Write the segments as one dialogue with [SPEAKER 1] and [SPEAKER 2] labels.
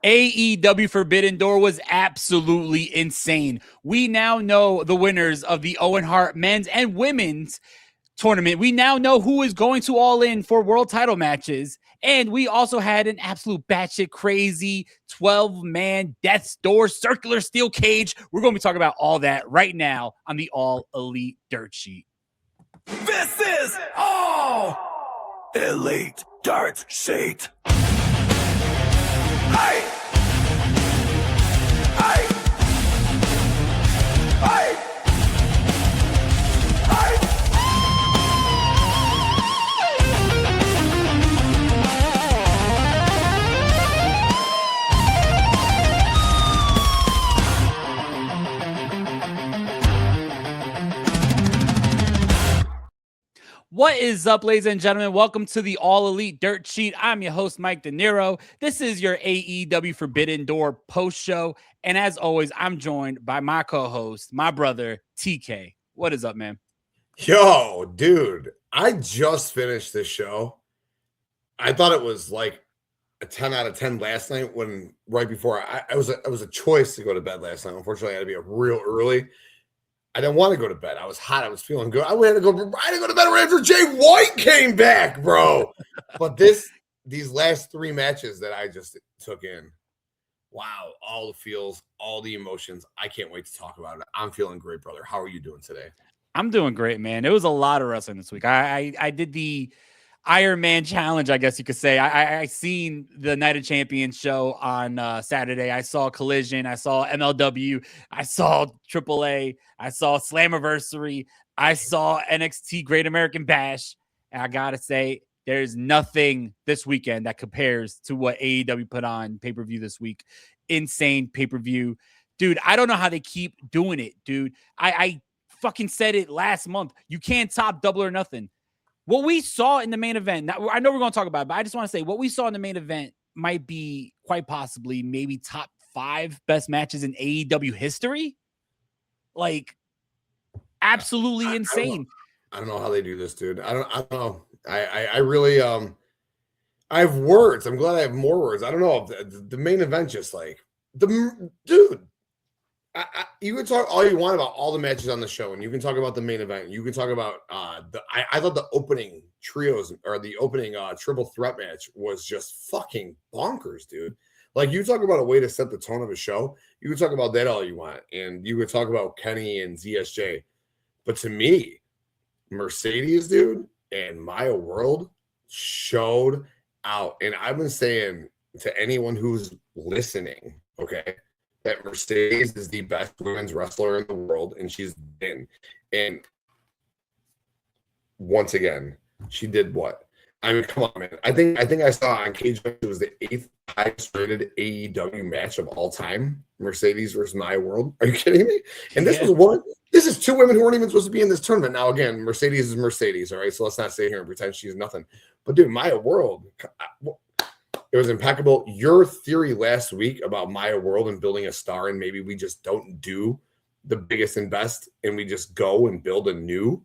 [SPEAKER 1] AEW Forbidden Door was absolutely insane. We now know the winners of the Owen Hart men's and women's tournament. We now know who is going to All In for world title matches. And we also had an absolute batshit crazy 12-man Death's Door circular steel cage. We're going to be talking about all that right now on the All Elite Dirt Sheet.
[SPEAKER 2] This is All Elite Dirt Sheet. Hey! Hey! Hey! Hey!
[SPEAKER 1] What is up, ladies and gentlemen? Welcome to the All Elite Dirt Sheet. I'm your host, Mike Dinero. This is your AEW Forbidden Door post show. And as always, I'm joined by my co-host, my brother, TK. What is up, man?
[SPEAKER 3] Yo, dude, I just finished this show. I thought it was like a 10 out of 10 last night when right before I was a choice to go to bed last night. Unfortunately, I had to be up real early. I didn't want to go to bed. I was hot. I was feeling good. I had to go to bed right after Jay White came back, bro. But these last three matches that I just took in, wow, all the feels, all the emotions. I can't wait to talk about it. I'm feeling great, brother. How are you doing today?
[SPEAKER 1] I'm doing great, man. It was a lot of wrestling this week. I did the Iron Man challenge, I guess you could say. I seen the Night of Champions show on Saturday. I saw Collision. I saw MLW. I saw AAA. I saw Slammiversary. I saw NXT Great American Bash. And I got to say, there's nothing this weekend that compares to what AEW put on pay-per-view this week. Insane pay-per-view. Dude, I don't know how they keep doing it, dude. I fucking said it last month. You can't top Double or Nothing. What we saw in the main event, now, I know we're going to talk about it, but I just want to say what we saw in the main event might be quite possibly maybe top 5 best matches in AEW history. Like, absolutely insane.
[SPEAKER 3] I don't know how they do this, dude. I don't know. I really, I have words. I'm glad I have more words. I don't know. The main event, just like, dude. You can talk all you want about all the matches on the show, and you can talk about the main event. You can talk about I thought the opening trios or the opening triple threat match was just fucking bonkers, dude. Like, you talk about a way to set the tone of a show. You can talk about that all you want, and you could talk about Kenny and ZSJ. But to me, Mercedes, dude, and Maya World showed out. And I've been saying to anyone who's listening, okay, that Mercedes is the best women's wrestler in the world, and she's been. And once again, she did what? I mean, come on, man. I think I saw on Cage Match it was the 8th highest rated AEW match of all time. Mercedes versus Maya World. Are you kidding me? And this was one. This is 2 women who weren't even supposed to be in this tournament. Now, again, Mercedes is Mercedes, all right? So let's not sit here and pretend she's nothing. But dude, Maya World. It was impeccable. Your theory last week about Maya World and building a star, and maybe we just don't do the biggest and best, and we just go and build a new.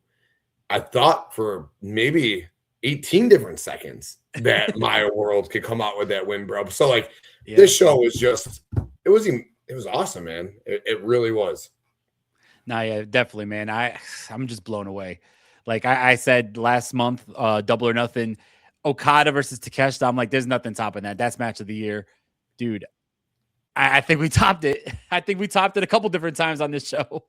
[SPEAKER 3] I thought for maybe 18 different seconds that Maya World could come out with that win, bro. So like, This show was just, it was awesome, man. It really was.
[SPEAKER 1] Nah, yeah, definitely, man. I'm just blown away. Like I said last month, Double or Nothing. Okada versus Takeshita. I'm like, there's nothing topping that. That's match of the year. Dude, I think we topped it. I think we topped it a couple different times on this show.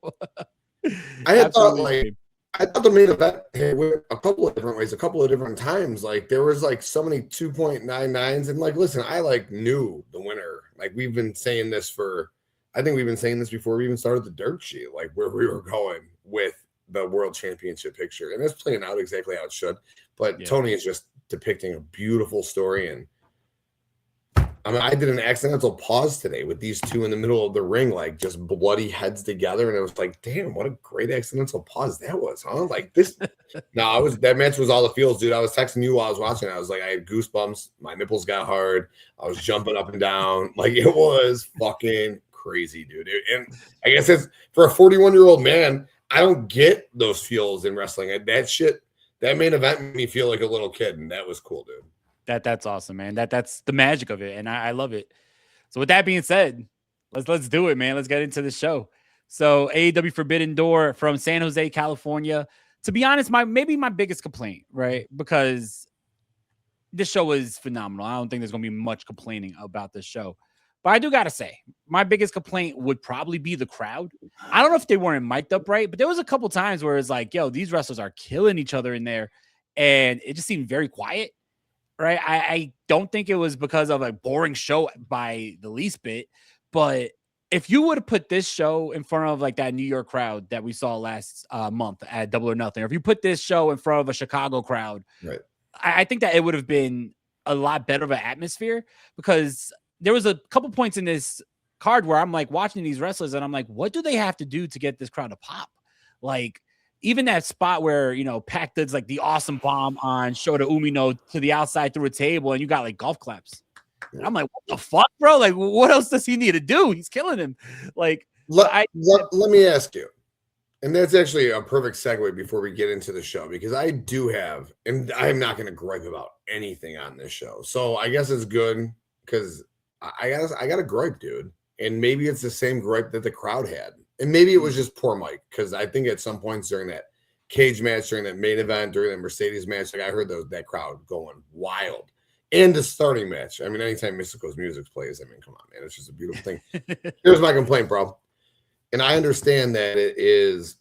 [SPEAKER 3] I thought the main event went a couple of different ways, a couple of different times. Like, there was like so many 2.99s. And like, listen, I like knew the winner. Like, we've been saying this I think we've been saying this before we even started the dirt sheet, like where we were going with the world championship picture. And it's playing out exactly how it should. But Tony is just depicting a beautiful story. And I mean, I did an accidental pause today with these two in the middle of the ring, like just bloody heads together. And it was like, damn, what a great accidental pause that was, huh? Like this. That match was all the feels, dude. I was texting you while I was watching. I was like, I had goosebumps. My nipples got hard. I was jumping up and down. Like, it was fucking crazy, dude. And I guess it's for a 41-year-old man, I don't get those feels in wrestling. That main event made me feel like a little kid, and that was cool, dude.
[SPEAKER 1] That's awesome, man. That's the magic of it, and I love it. So with that being said, let's do it, man. Let's get into the show. So AEW Forbidden Door from San Jose, California. To be honest, maybe my biggest complaint, right? Because this show was phenomenal. I don't think there's going to be much complaining about this show. But I do got to say, my biggest complaint would probably be the crowd. I don't know if they weren't mic'd up right, but there was a couple times where it's like, yo, these wrestlers are killing each other in there. And it just seemed very quiet, right? I don't think it was because of a boring show by the least bit. But if you would have put this show in front of like that New York crowd that we saw last month at Double or Nothing, or if you put this show in front of a Chicago crowd,
[SPEAKER 3] right,
[SPEAKER 1] I think that it would have been a lot better of an atmosphere, because there was a couple points in this card where I'm like watching these wrestlers and I'm like, what do they have to do to get this crowd to pop? Like even that spot where, you know, Pac does like the awesome bomb on Shota Umino to the outside through a table and you got like golf claps. And I'm like, what the fuck, bro? Like, what else does he need to do? He's killing him. Like,
[SPEAKER 3] let me ask you, and that's actually a perfect segue before we get into the show, because I do have, and I'm not going to gripe about anything on this show. So I guess it's good because I got a gripe, dude. And maybe it's the same gripe that the crowd had. And maybe it was just poor Mike, because I think at some points during that cage match, during that main event, during that Mercedes match, like I heard that crowd going wild. And the starting match. I mean, anytime Mystico's music plays, I mean, come on, man. It's just a beautiful thing. Here's my complaint, bro. And I understand that it is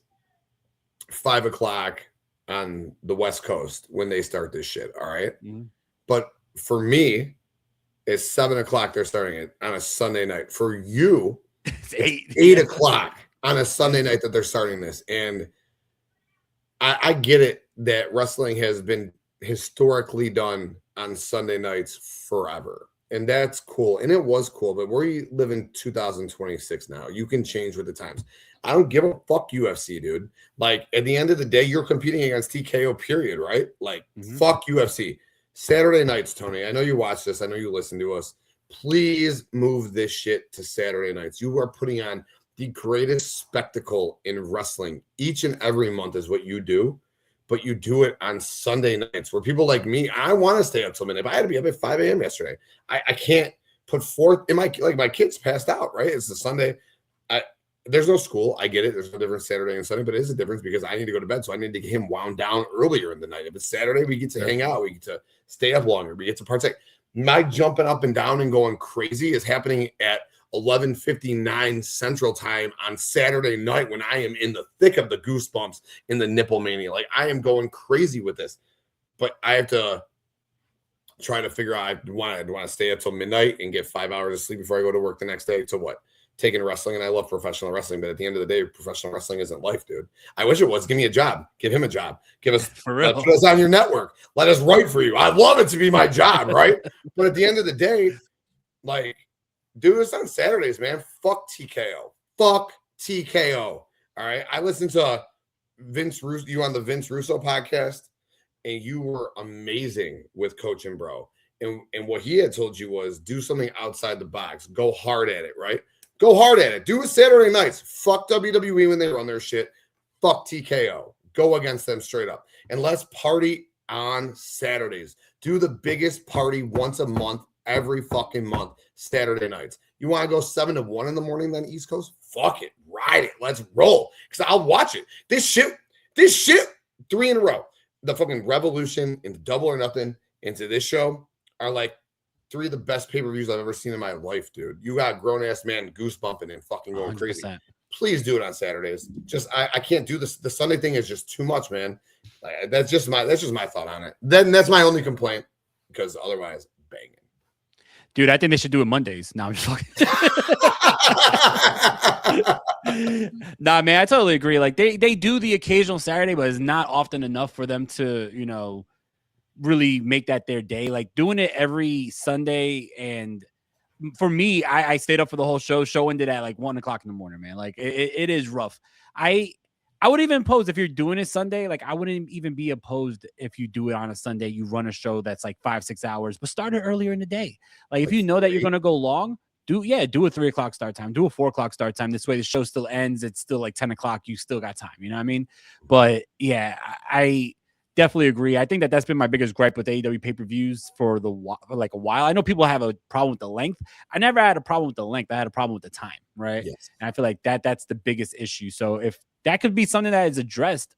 [SPEAKER 3] 5 o'clock on the West Coast when they start this shit, all right? Mm-hmm. But for me, it's 7 o'clock they're starting it on a Sunday night. For you, it's 8 o'clock on a Sunday night that they're starting this. And I get it that wrestling has been historically done on Sunday nights forever. And that's cool. And it was cool. But we live in 2026 now. You can change with the times. I don't give a fuck UFC, dude. Like, at the end of the day, you're competing against TKO, period, right? Like, fuck UFC. Saturday nights, Tony. I know you watch this. I know you listen to us. Please move this shit to Saturday nights. You are putting on the greatest spectacle in wrestling. Each and every month is what you do. But you do it on Sunday nights where people like me, I want to stay up till midnight. But I had to be up at 5 a.m. yesterday. I can't put forth in my kids passed out, right? It's the Sunday. There's no school. I get it. There's no difference Saturday and Sunday, but it is a difference because I need to go to bed. So I need to get him wound down earlier in the night. If it's Saturday, we get to hang out. We get to stay up longer. We get to partake. My jumping up and down and going crazy is happening at 11:59 Central Time on Saturday night when I am in the thick of the goosebumps in the nipple mania. Like, I am going crazy with this, but I have to try to figure out. I want to stay up till midnight and get 5 hours of sleep before I go to work the next day. To what? Taking wrestling, and I love professional wrestling, but at the end of the day, professional wrestling isn't life, dude. I wish it was. Give me a job. Give him a job. Give us,
[SPEAKER 1] for real.
[SPEAKER 3] Put us on your network. Let us write for you. I'd love it to be my job, right? But at the end of the day, like, do this on Saturdays, man. Fuck TKO. Fuck TKO. All right. I listened to Vince Russo, you on the Vince Russo podcast, and you were amazing with Coach and Bro. And what he had told you was do something outside the box. Go hard at it, right? Go hard at it. Do it Saturday nights. Fuck WWE when they run their shit. Fuck TKO. Go against them straight up. And let's party on Saturdays. Do the biggest party once a month, every fucking month, Saturday nights. You want to go 7 to 1 in the morning then East Coast? Fuck it. Ride it. Let's roll. Because I'll watch it. This shit, 3 in a row. The fucking Revolution and Double or Nothing into this show are like 3 of the best pay-per-views I've ever seen in my life, dude. You got a grown-ass man goosebumping and fucking going 100%. Crazy. Please do it on Saturdays. Just I can't do this. The Sunday thing is just too much, man. Like, that's just my thought on it. Then that's my only complaint, because otherwise, banging.
[SPEAKER 1] Dude, I think they should do it Mondays. No, I'm just fucking. Nah, man, I totally agree. Like, they do the occasional Saturday, but it's not often enough for them to, you know, really make that their day. Like, doing it every Sunday, and for me, I stayed up for the whole show. Show ended at like 1 o'clock in the morning, man. Like, it is rough. I would even oppose if you're doing it Sunday. Like, I wouldn't even be opposed if you do it on a Sunday. You run a show that's like 5-6 hours, but start it earlier in the day. Like, if you know that you're going to go long, do a 3 o'clock start time, do a 4 o'clock start time. This way the show still ends. It's still like 10 o'clock. You still got time. You know what I mean? But yeah, definitely agree. I think that that's been my biggest gripe with AEW pay-per-views for a while. I know people have a problem with the length. I never had a problem with the length. I had a problem with the time, right?
[SPEAKER 3] Yes.
[SPEAKER 1] And I feel like that's the biggest issue. So if that could be something that is addressed,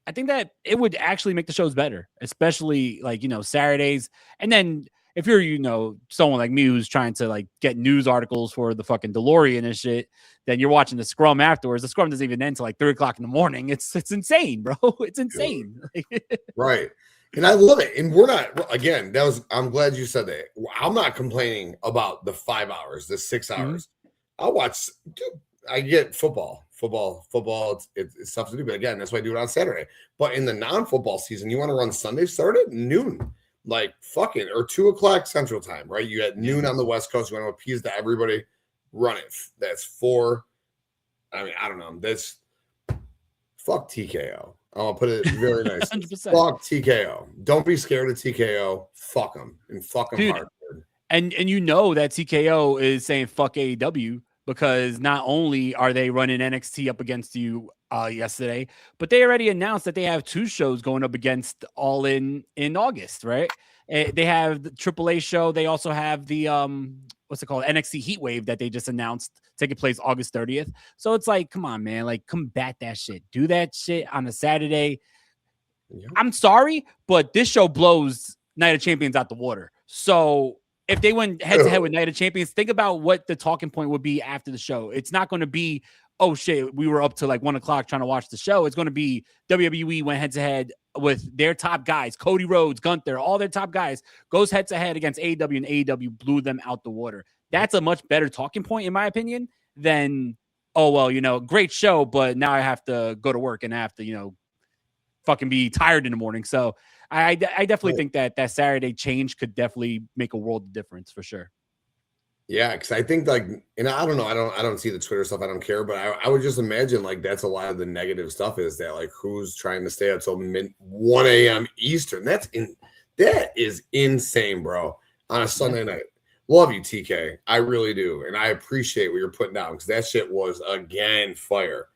[SPEAKER 1] I think that it would actually make the shows better, especially like, Saturdays. And then if you're, someone like me who's trying to like get news articles for the fucking DeLorean and shit, then you're watching the scrum afterwards. The scrum doesn't even end till like 3:00 in the morning. It's insane, bro. It's insane.
[SPEAKER 3] Right. And I love it. And we're not, again, I'm glad you said that. I'm not complaining about the 5 hours, the 6 hours. I'll watch, dude, I get football. It's tough to do, but again, that's why I do it on Saturday. But in the non-football season, you want to run Sunday, start at noon, like fucking, or 2:00 Central Time, right? You at noon on the West Coast, you want to appease to everybody, run it. That's 4. I mean, I don't know. That's fuck TKO. I'll put it very nice. 100%. Fuck TKO. Don't be scared of TKO. Fuck them and fuck them hard.
[SPEAKER 1] And that TKO is saying fuck AEW. Because not only are they running NXT up against you yesterday, but they already announced that they have 2 shows going up against All In August, right? They have the AAA show. They also have the what's it called, NXT Heatwave that they just announced taking place August 30th. So it's like, come on, man, like combat that shit. Do that shit on a Saturday. Yeah. I'm sorry, but this show blows Night of Champions out the water. So if they went head-to-head with Night of Champions, think about what the talking point would be after the show. It's not going to be, oh, shit, we were up to like 1:00 trying to watch the show. It's going to be WWE went head-to-head with their top guys, Cody Rhodes, Gunther, all their top guys, goes head-to-head against AEW, and AEW blew them out the water. That's a much better talking point, in my opinion, than, oh, well, great show, but now I have to go to work and I have to, fucking be tired in the morning. So I definitely think that Saturday change could definitely make a world of difference for sure.
[SPEAKER 3] Yeah, because I think like, and I don't know, I don't see the Twitter stuff, I don't care, but I would just imagine like that's a lot of the negative stuff is that like who's trying to stay up till 1 a.m. Eastern. That is insane, bro. On a Sunday night. Love you, TK. I really do, and I appreciate what you're putting down because that shit was again fire.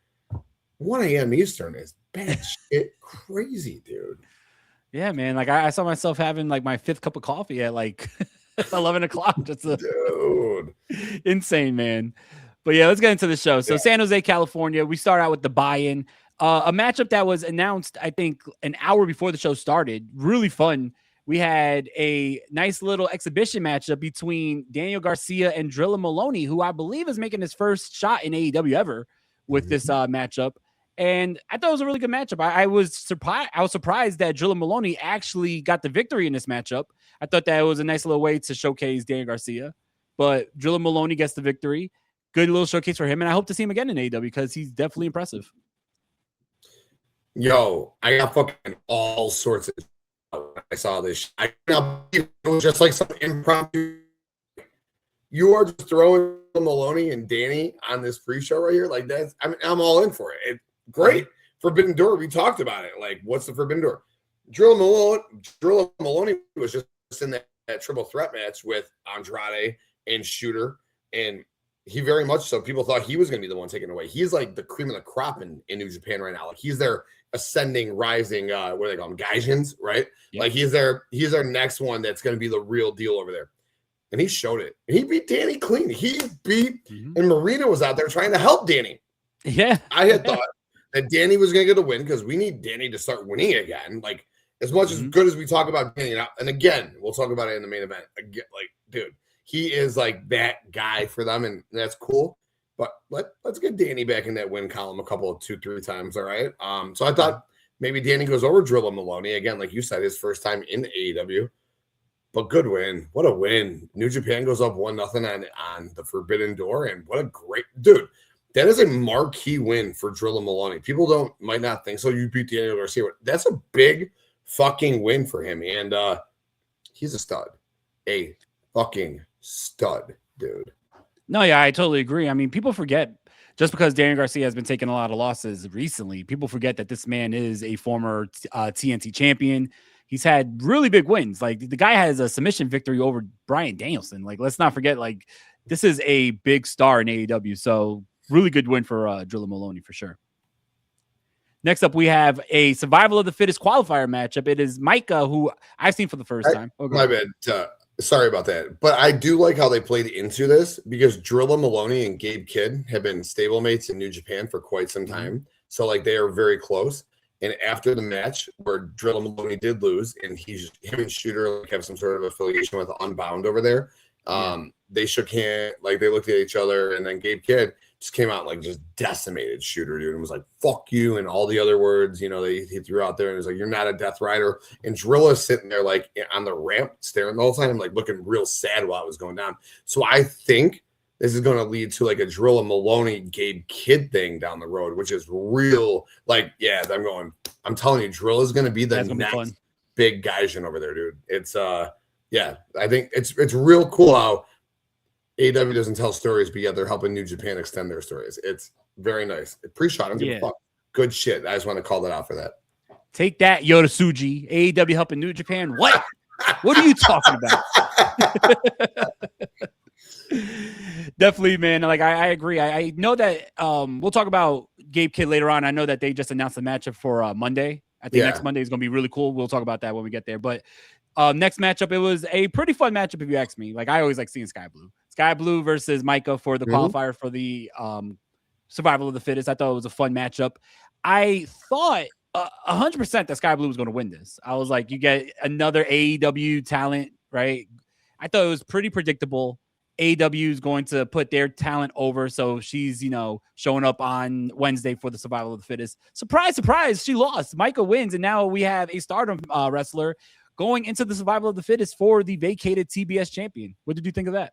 [SPEAKER 3] 1 a.m. Eastern is bad shit, crazy, dude.
[SPEAKER 1] Yeah, man. Like I saw myself having like my 5th cup of coffee at like 11:00.
[SPEAKER 3] Dude,
[SPEAKER 1] insane, man. But yeah, let's get into the show. So San Jose, California. We start out with the buy-in, a matchup that was announced, I think, an hour before the show started. Really fun. We had a nice little exhibition matchup between Daniel Garcia and Drilla Maloney, who I believe is making his first shot in AEW ever with this matchup. And I thought it was a really good matchup. I was surprised that Drilla Maloney actually got the victory in this matchup. I thought that it was a nice little way to showcase Daniel Garcia. But Drilla Maloney gets the victory. Good little showcase for him. And I hope to see him again in AEW because he's definitely impressive.
[SPEAKER 3] Yo, I got fucking all sorts of when I saw this. I it was just like some impromptu. You are just throwing Maloney and Danny on this pre-show right here. Like that's, I'm all in for it. Great. Forbidden Door. We talked about it. Like, what's the Forbidden Door? Drilla Maloney was just in that triple threat match with Andrade and Shooter, and he very much so. People thought he was going to be the one taken away. He's like the cream of the crop in New Japan right now. Like he's their ascending, rising. What do they call them? Gaijins, right? Yeah. Like he's their next one that's going to be the real deal over there. And he showed it. And he beat Danny clean. He beat, and Marina was out there trying to help Danny.
[SPEAKER 1] Yeah,
[SPEAKER 3] I had thought that Danny was going to get a win because we need Danny to start winning again. Like, as much as good as we talk about Danny, and again, we'll talk about it in the main event. Again, like, dude, he is like that guy for them, and that's cool. But let's get Danny back in that win column a couple of 2-3 times, all right? So I thought maybe Danny goes over Drilla Maloney again, like you said, his first time in AEW. But good win. What a win. New Japan goes up 1-0 on the Forbidden Door, and what a great dude. That is a marquee win for Drilla Maloney. People might not think so. You beat Daniel Garcia. That's a big fucking win for him. And he's a stud. A fucking stud, dude.
[SPEAKER 1] No, yeah, I totally agree. I mean, people forget, just because Daniel Garcia has been taking a lot of losses recently, people forget that this man is a former TNT champion. He's had really big wins. Like, the guy has a submission victory over Bryan Danielson. Like, let's not forget, like, this is a big star in AEW. So really good win for Drilla Maloney for sure. Next up, we have a survival of the fittest qualifier matchup. It is Micah, who I've seen for the first time.
[SPEAKER 3] My bad. Sorry about that. But I do like how they played into this because Drilla Maloney and Gabe Kidd have been stablemates in New Japan for quite some time. So, like, they are very close. And after the match where Drilla Maloney did lose, and him and Shooter have some sort of affiliation with Unbound over there, they shook hands, like they looked at each other, and then Gabe Kidd just came out and like just decimated Shooter, dude, and was like, fuck you, and all the other words, you know, he threw out there, and was like, you're not a Death Rider. And Drilla's sitting there like on the ramp staring the whole time, like looking real sad while it was going down. So I think this is going to lead to like a Drilla Maloney Gabe Kidd thing down the road, which is real. Like, yeah, I'm telling you, Drilla is going to be the next big Gaijin over there, dude. It's yeah, I think it's real cool how AEW doesn't tell stories, but yet they're helping New Japan extend their stories. It's very nice. Pre-shot, I don't give a fuck. Good shit. I just want to call that out for that.
[SPEAKER 1] Take that, Yoda Tsuji. AEW helping New Japan. What? What are you talking about? Definitely, man. Like I agree. I know that we'll talk about Gabe Kidd later on. I know that they just announced the matchup for Monday. I think next Monday is going to be really cool. We'll talk about that when we get there. But next matchup, it was a pretty fun matchup if you ask me. Like I always like seeing Sky Blue. Sky Blue versus Micah for the qualifier for the survival of the fittest. I thought it was a fun matchup. I thought 100% that Sky Blue was going to win this. I was like, you get another AEW talent, right? I thought it was pretty predictable. AEW is going to put their talent over. So she's, you know, showing up on Wednesday for the survival of the fittest. Surprise, surprise. She lost. Micah wins. And now we have a Stardom wrestler going into the survival of the fittest for the vacated TBS champion. What did you think of that?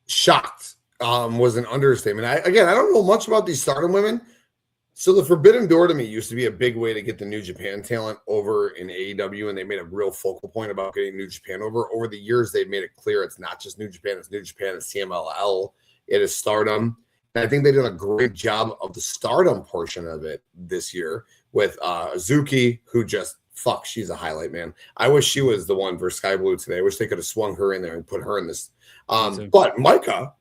[SPEAKER 3] Shocked was an understatement. I don't know much about these Stardom women. So the Forbidden Door to me used to be a big way to get the New Japan talent over in AEW, and they made a real focal point about getting New Japan over. Over the years, they've made it clear it's not just New Japan, it's CMLL, it is Stardom. And I think they did a great job of the Stardom portion of it this year with Azuki, who just, she's a highlight, man. I wish she was the one for Sky Blue today. I wish they could have swung her in there and put her in this. But Micah,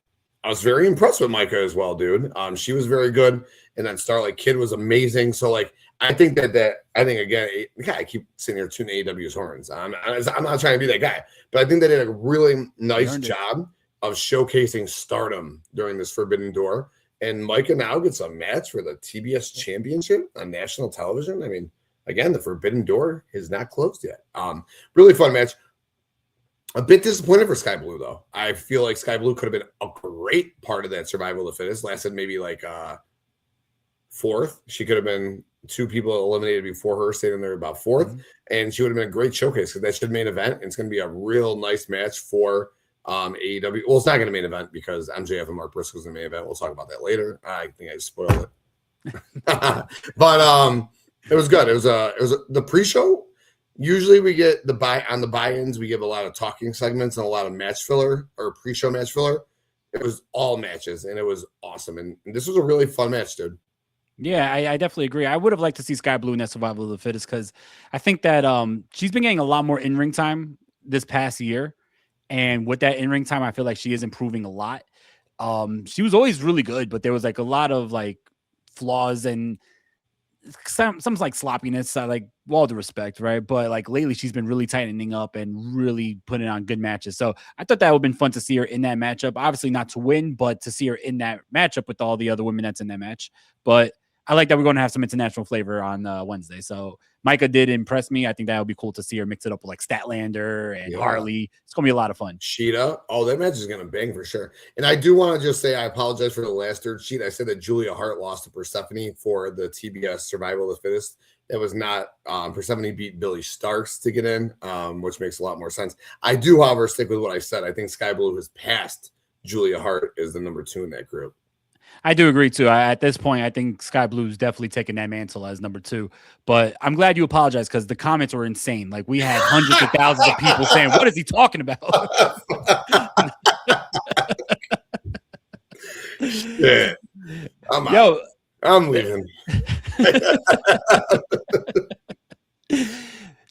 [SPEAKER 3] I was very impressed with Micah as well, dude. She was very good. And then Starlight Kid was amazing. So, like, I think again, I keep sitting here tuning AEW's horns. I'm not trying to be that guy, but I think they did a really nice job of showcasing Stardom during this Forbidden Door. And Micah now gets a match for the TBS Championship on national television. I mean, again, the Forbidden Door is not closed yet. Really fun match. A bit disappointed for Sky Blue, though. I feel like Sky Blue could have been a great part of that survival of the fittest. Lasted maybe like fourth. She could have been two people eliminated before her, stayed in there about fourth, and she would have been a great showcase because that should main event. And it's going to be a real nice match for AEW. Well, it's not going to main event because MJF and Mark Briscoe's in the main event. We'll talk about that later. I think I just spoiled it, but it was good. It was the pre-show. Usually we get the buy-ins. We give a lot of talking segments and a lot of match filler or pre-show match filler. It was all matches, and it was awesome. And this was a really fun match, dude.
[SPEAKER 1] Yeah, I definitely agree. I would have liked to see Sky Blue in that survival of the fittest because I think that she's been getting a lot more in-ring time this past year. And with that in-ring time, I feel like she is improving a lot. She was always really good, but there was like a lot of like flaws and some like sloppiness, like all due respect, right? But like lately, she's been really tightening up and really putting on good matches. So I thought that would have been fun to see her in that matchup. Obviously not to win, but to see her in that matchup with all the other women that's in that match. But I like that we're going to have some international flavor on Wednesday. So Micah did impress me. I think that would be cool to see her mix it up with like Statlander and Harley. It's going to be a lot of fun.
[SPEAKER 3] Sheeta. Oh, that match is going to bang for sure. And I do want to just say I apologize for the last third sheet. I said that Julia Hart lost to Persephone for the TBS Survival of the Fittest. It was not. Persephone beat Billy Starks to get in, which makes a lot more sense. I do, however, stick with what I said. I think Sky Blue has passed Julia Hart as the number 2 in that group.
[SPEAKER 1] I do agree too. At this point, I think Sky Blue's definitely taking that mantle as number 2. But I'm glad you apologized because the comments were insane. Like we had hundreds of thousands of people saying, "What is he talking about?"
[SPEAKER 3] Yeah, I'm leaving.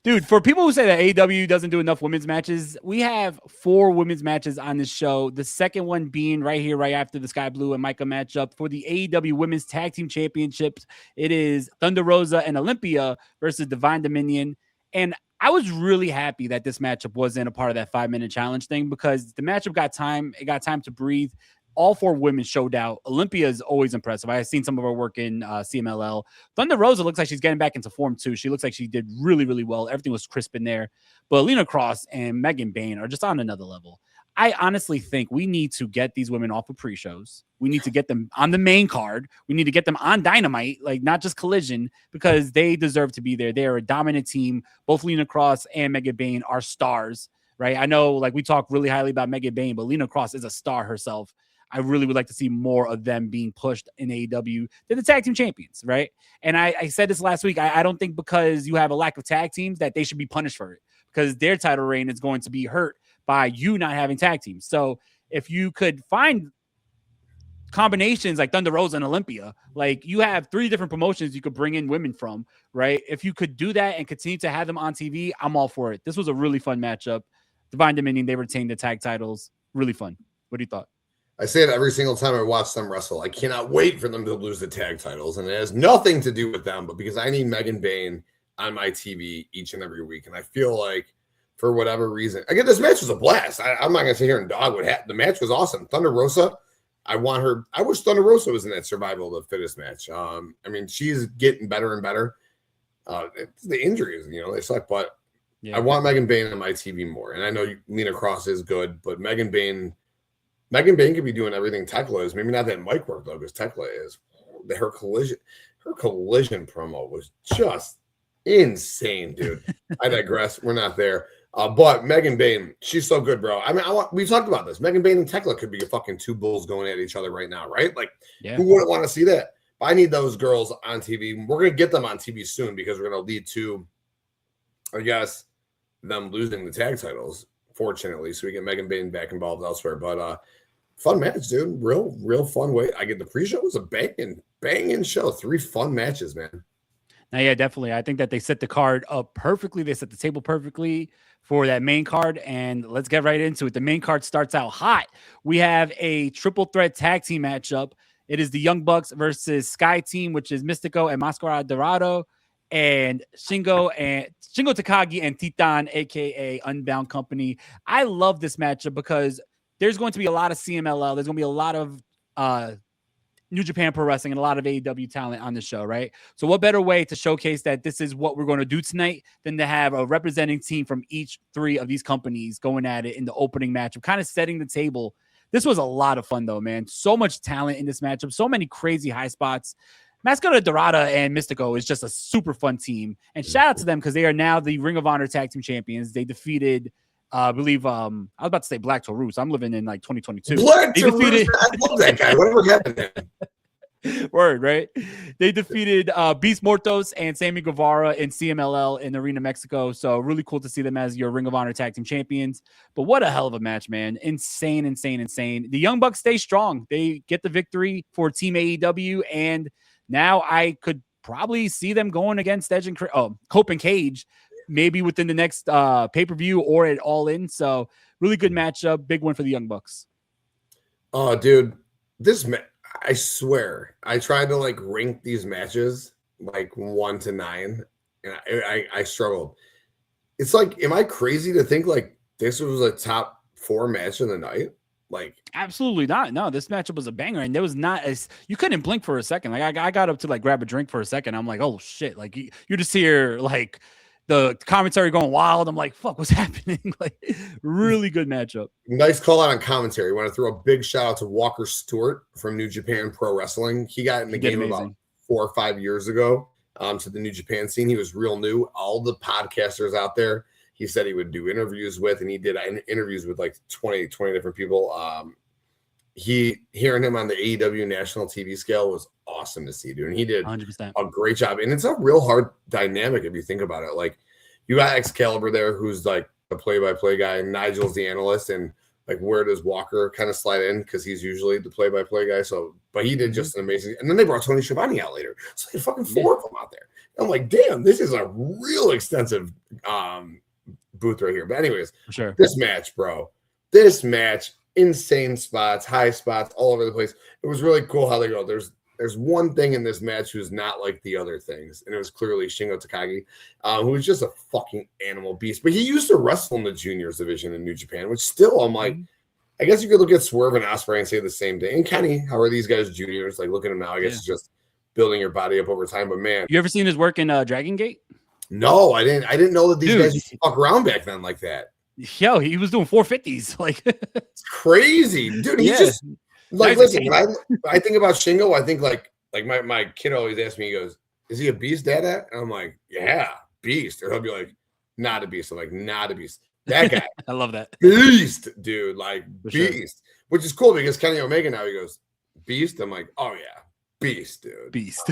[SPEAKER 1] Dude, for people who say that AEW doesn't do enough women's matches, we have 4 women's matches on this show. The second one being right here, right after the Sky Blue and Micah matchup for the AEW Women's Tag Team Championships. It is Thunder Rosa and Olympia versus Divine Dominion. And I was really happy that this matchup wasn't a part of that 5-minute challenge thing because the matchup got time. It got time to breathe. All 4 women showed out. Olympia is always impressive. I've seen some of her work in CMLL. Thunder Rosa looks like she's getting back into form too. She looks like she did really, really well. Everything was crisp in there. But Alina Cross and Megan Bayne are just on another level. I honestly think we need to get these women off of pre-shows. We need to get them on the main card. We need to get them on Dynamite, like not just Collision, because they deserve to be there. They are a dominant team. Both Alina Cross and Megan Bayne are stars, right? I know like we talk really highly about Megan Bayne, but Alina Cross is a star herself. I really would like to see more of them being pushed in AEW. They're the tag team champions, right? And I said this last week. I don't think because you have a lack of tag teams that they should be punished for it because their title reign is going to be hurt by you not having tag teams. So if you could find combinations like Thunder Rosa and Olympia, like you have 3 different promotions you could bring in women from, right? If you could do that and continue to have them on TV, I'm all for it. This was a really fun matchup. Divine Dominion, they retained the tag titles. Really fun. What do you thought?
[SPEAKER 3] I say it every single time I watch them wrestle. I cannot wait for them to lose the tag titles. And it has nothing to do with them, but because I need Megan Bayne on my TV each and every week. And I feel like for whatever reason, again, this match was a blast. I'm not going to sit here and dog what happened. The match was awesome. Thunder Rosa, I want her. I wish Thunder Rosa was in that survival of the fittest match. I mean, she's getting better and better. The injuries, they suck, but yeah. I want Megan Bayne on my TV more. And I know Lena Cross is good, but Megan Bayne could be doing everything Tekla is. Maybe not that mic work though, because Tekla is. Her collision promo was just insane, dude. I digress. We're not there. But Megan Bayne, she's so good, bro. I mean, we talked about this. Megan Bayne and Tekla could be a fucking 2 bulls going at each other right now, right? Like, Who wouldn't want to see that? But I need those girls on TV. We're gonna get them on TV soon because we're gonna lead to, I guess, them losing the tag titles. Fortunately, so we get Megan Bayne back involved elsewhere. But fun match, dude. Real fun way. I get the pre-show was a banging show. 3 fun matches, man.
[SPEAKER 1] Now, yeah, definitely. I think that they set the card up perfectly. They set the table perfectly for that main card. And let's get right into it. The main card starts out hot. We have a triple threat tag team matchup. It is the Young Bucks versus Sky Team, which is Mystico and Mascara Dorado, and Shingo Takagi and Titan, aka Unbound Company. I love this matchup because there's going to be a lot of CMLL. There's going to be a lot of New Japan Pro Wrestling and a lot of AEW talent on the show, right? So what better way to showcase that this is what we're going to do tonight than to have a representing team from each 3 of these companies going at it in the opening matchup, kind of setting the table. This was a lot of fun, though, man. So much talent in this matchup. So many crazy high spots. Mascara Dorada and Mystico is just a super fun team. And shout out to them because they are now the Ring of Honor Tag Team Champions. They defeated, I believe, I was about to say Black Taurus. I'm living in like 2022.
[SPEAKER 3] Black Taurus, I love that guy. Whatever happened to him?
[SPEAKER 1] Word, right? They defeated Beast Mortos and Sammy Guevara in CMLL in Arena, Mexico. So really cool to see them as your Ring of Honor Tag Team Champions. But what a hell of a match, man. Insane. The Young Bucks stay strong. They get the victory for Team AEW. And now I could probably see them going against Edge and Cope and Cage, maybe within the next pay-per-view or at All In. So really good matchup. Big one for the Young Bucks.
[SPEAKER 3] Oh, dude. I swear, I tried to rank these matches 1 to 9, and I struggled. It's am I crazy to think this was a top 4 match of the night?
[SPEAKER 1] Absolutely not. No, this matchup was a banger, and there was not you couldn't blink for a second. I got up to grab a drink for a second. I'm like, oh shit! You just hear the commentary going wild. I'm like, fuck, what's happening? Really good matchup.
[SPEAKER 3] Nice call out on commentary. I want to throw a big shout out to Walker Stewart from New Japan Pro Wrestling. He got in the game about 4 or 5 years ago to the New Japan scene. He was real new. All the podcasters out there, he said he would do interviews with, and he did interviews with 20 different people. Hearing him on the AEW national TV scale was awesome to see, dude. And he did
[SPEAKER 1] 100%.
[SPEAKER 3] a great job. And it's a real hard dynamic if you think about it. You got Excalibur there, who's the play-by-play guy, and Nigel's the analyst, and like where does Walker kind of slide in because he's usually the play-by-play guy. So, but he did just an amazing. And then they brought Tony Schiavone out later, so they had fucking 4 of them out there. I'm like, damn, this is a real extensive booth right here. But anyways,
[SPEAKER 1] For sure.
[SPEAKER 3] This match, bro, insane spots, high spots all over the place. It was really cool how they go. There's one thing in this match who's not like the other things, and it was clearly Shingo Takagi, who was just a fucking animal beast. But he used to wrestle in the juniors division in New Japan, which still I'm like, I guess you could look at Swerve and Ospreay and say the same thing. And Kenny, how are these guys juniors? Like, look at him now. I guess it's just building your body up over time. But man,
[SPEAKER 1] you ever seen his work in Dragon Gate?
[SPEAKER 3] No, I didn't. I didn't know that these guys used to fuck around back then like that.
[SPEAKER 1] Yo, he was doing 450s. Like,
[SPEAKER 3] it's crazy, dude. He's just like, listen. When I think about Shingo, I think like my kid always asks me, he goes, "Is he a beast, Dada?" And I'm like, "Yeah, beast." Or he'll be like, "Not a beast." I'm like, "Not a beast." That guy,
[SPEAKER 1] I love that
[SPEAKER 3] beast, dude. Like
[SPEAKER 1] For
[SPEAKER 3] beast,
[SPEAKER 1] sure.
[SPEAKER 3] which is cool because Kenny Omega now he goes beast. I'm like, oh yeah, beast, dude.
[SPEAKER 1] Beast.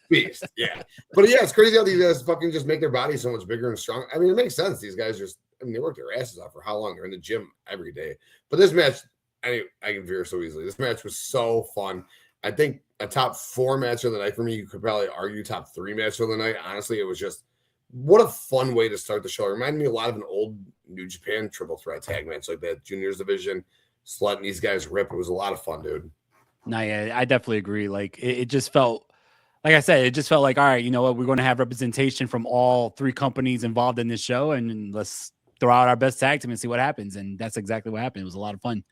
[SPEAKER 3] Beast, yeah. But yeah, it's crazy how these guys fucking just make their bodies so much bigger and strong. I mean, it makes sense. These guys they work their asses off for how long? They're in the gym every day. But this match, I can veer so easily. This match was so fun. I think a top 4 match of the night for me. You could probably argue top 3 match of the night. Honestly, it was just what a fun way to start the show. It reminded me a lot of an old New Japan triple threat tag match, like that juniors division, just letting these guys rip. It was a lot of fun, dude.
[SPEAKER 1] No, yeah, I definitely agree. Like it just felt, like I said, it just felt like, all right, you know what, we're going to have representation from all 3 companies involved in this show, and let's throw out our best tag team and see what happens. And that's exactly what happened. It was a lot of fun.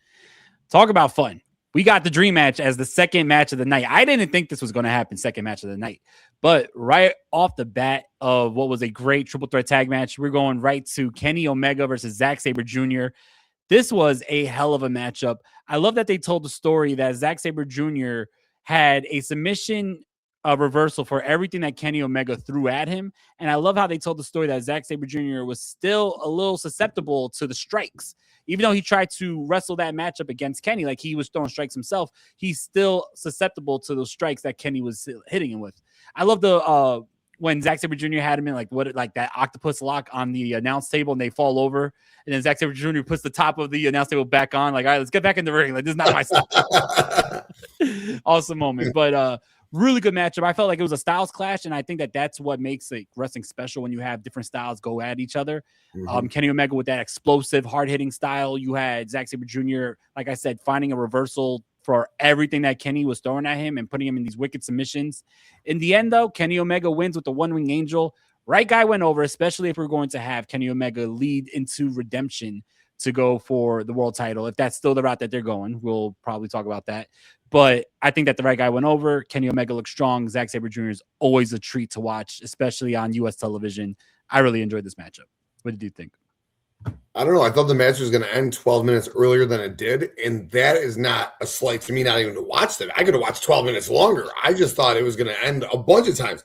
[SPEAKER 1] Talk about fun. We got the dream match as the second match of the night. I didn't think this was going to happen, second match of the night. But right off the bat of what was a great triple threat tag match, we're going right to Kenny Omega versus Zack Sabre Jr. This was a hell of a matchup. I love that they told the story that Zack Sabre Jr. had a submission reversal for everything that Kenny Omega threw at him. And I love how they told the story that Zack Sabre Jr. was still a little susceptible to the strikes. Even though he tried to wrestle that matchup against Kenny, like he was throwing strikes himself, he's still susceptible to those strikes that Kenny was hitting him with. I love the when Zack Sabre Jr. had him in like that octopus lock on the announce table and they fall over. And then Zack Sabre Jr. puts the top of the announce table back on. Like, all right, let's get back in the ring. Like, this is not my stuff. Awesome moment. But really good matchup. I felt like it was a styles clash, and I think that that's what makes like wrestling special when you have different styles go at each other. Kenny Omega with that explosive, hard-hitting style. You had Zack Sabre Jr., like I said, finding a reversal for everything that Kenny was throwing at him and putting him in these wicked submissions. In the end, though, Kenny Omega wins with the one-wing angel. Right guy went over, especially if we're going to have Kenny Omega lead into redemption to go for the world title. If that's still the route that they're going, we'll probably talk about that. But I think that the right guy went over. Kenny Omega looks strong. Zack Sabre Jr. is always a treat to watch, especially on U.S. television. I really enjoyed this matchup. What did you think?
[SPEAKER 3] I don't know. I thought the match was going to end 12 minutes earlier than it did. And that is not a slight to me, not even to watch that. I could have watched 12 minutes longer. I just thought it was going to end a bunch of times.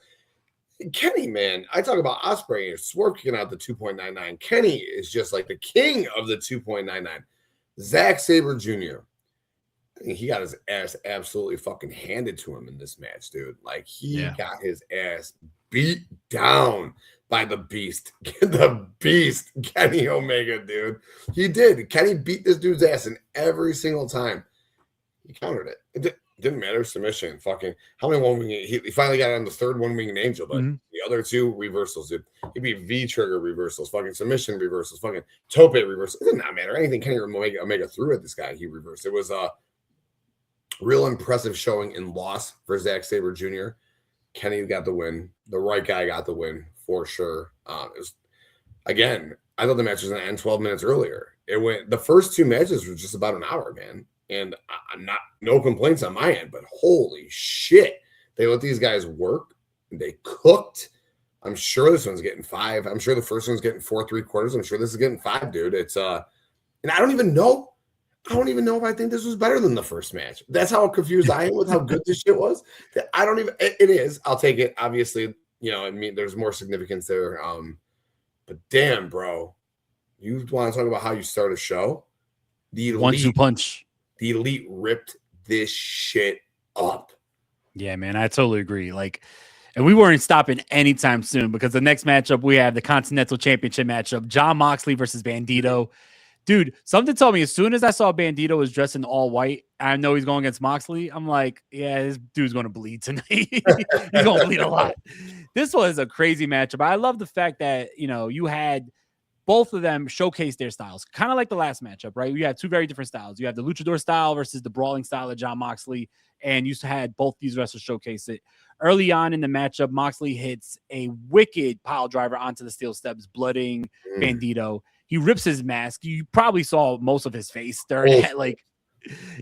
[SPEAKER 3] Kenny, man, I talk about Ospreay and Swerve kicking out the 2.99. Kenny is just like the king of the 2.99. Zack Sabre Jr., he got his ass absolutely fucking handed to him in this match, dude. Like, he got his ass beat down by the beast. The beast, Kenny Omega, dude. He did. Kenny beat this dude's ass in every single time. He countered it. It didn't matter. Submission. Fucking how many one wing? He finally got on the third one winged angel, but the other 2 reversals, dude. He'd be V trigger reversals, fucking submission reversals, fucking tope reversals. It did not matter. Anything Kenny Omega threw at this guy, he reversed. It was a real impressive showing in loss for Zack Sabre Jr. Kenny got the win. The right guy got the win for sure. It was, again, I thought the match was going to end 12 minutes earlier. It went. The first 2 matches were just about an hour, man. And I'm no complaints on my end, but holy shit, they let these guys work. They cooked. I'm sure this one's getting 5. I'm sure the first one's getting 4 3/4. I'm sure this is getting 5, dude. It's and I don't even know. I don't even know if I think this was better than the first match. That's how confused I am with how good this shit was. I don't even. It is. I'll take it. Obviously, you know. I mean, there's more significance there. But damn, bro, you want to talk about how you start a show? The elite,
[SPEAKER 1] 1-2 punch.
[SPEAKER 3] The Elite ripped this shit up.
[SPEAKER 1] Yeah, man, I totally agree. Like, and we weren't stopping anytime soon because the next matchup we have the Continental Championship matchup: Jon Moxley versus Bandito. Dude, something told me as soon as I saw Bandito was dressed in all white, I know he's going against Moxley. I'm like, yeah, this dude's going to bleed tonight. He's going to bleed a lot. This was a crazy matchup. I love the fact that, you had both of them showcase their styles, kind of like the last matchup, right? You have two very different styles. You have the luchador style versus the brawling style of Jon Moxley, and you had both these wrestlers showcase it. Early on in the matchup, Moxley hits a wicked pile driver onto the steel steps, blooding Bandito. He rips his mask. You probably saw most of his face during that. Like,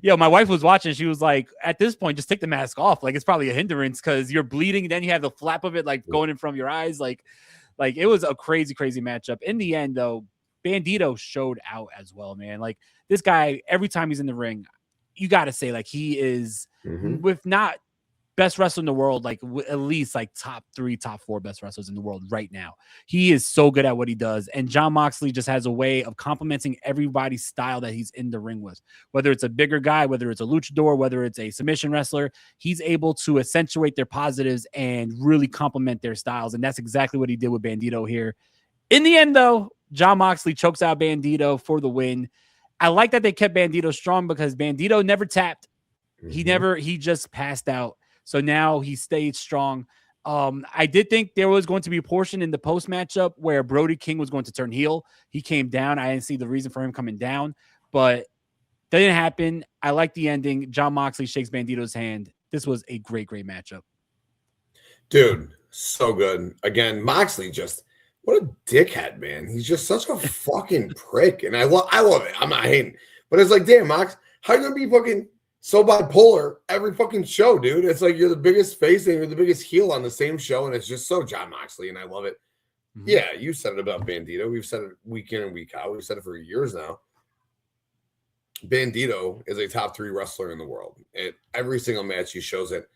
[SPEAKER 1] my wife was watching. She was like, at this point, just take the mask off. Like, it's probably a hindrance because you're bleeding. Then you have the flap of it, like, going in from your eyes. Like it was a crazy, crazy matchup. In the end, though, Bandito showed out as well, man. Like, this guy, every time he's in the ring, you got to say, like, he is, with not best wrestler in the world, like at least like top 3, top 4 best wrestlers in the world right now. He is so good at what he does. And Jon Moxley just has a way of complimenting everybody's style that he's in the ring with, whether it's a bigger guy, whether it's a luchador, whether it's a submission wrestler, he's able to accentuate their positives and really complement their styles. And that's exactly what he did with Bandito here. In the end, though, Jon Moxley chokes out Bandito for the win. I like that they kept Bandito strong because Bandito never tapped. He just passed out. So now he stayed strong. I did think there was going to be a portion in the post matchup where Brody King was going to turn heel. He came down. I didn't see the reason for him coming down, but that didn't happen. I like the ending. Jon Moxley shakes Bandito's hand. This was a great, great matchup.
[SPEAKER 3] Dude, so good. Again, Moxley what a dickhead, man. He's just such a fucking prick. And I love it. I'm not hating. But it's like, damn, Mox, how you going to be fucking so bipolar every fucking show, dude? It's like you're the biggest face and you're the biggest heel on the same show, and it's just so Jon Moxley, and I love it. Yeah, you said it about Bandito. We've said it week in and week out. We've said it for years now. Bandito is a top 3 wrestler in the world. And every single match he shows it.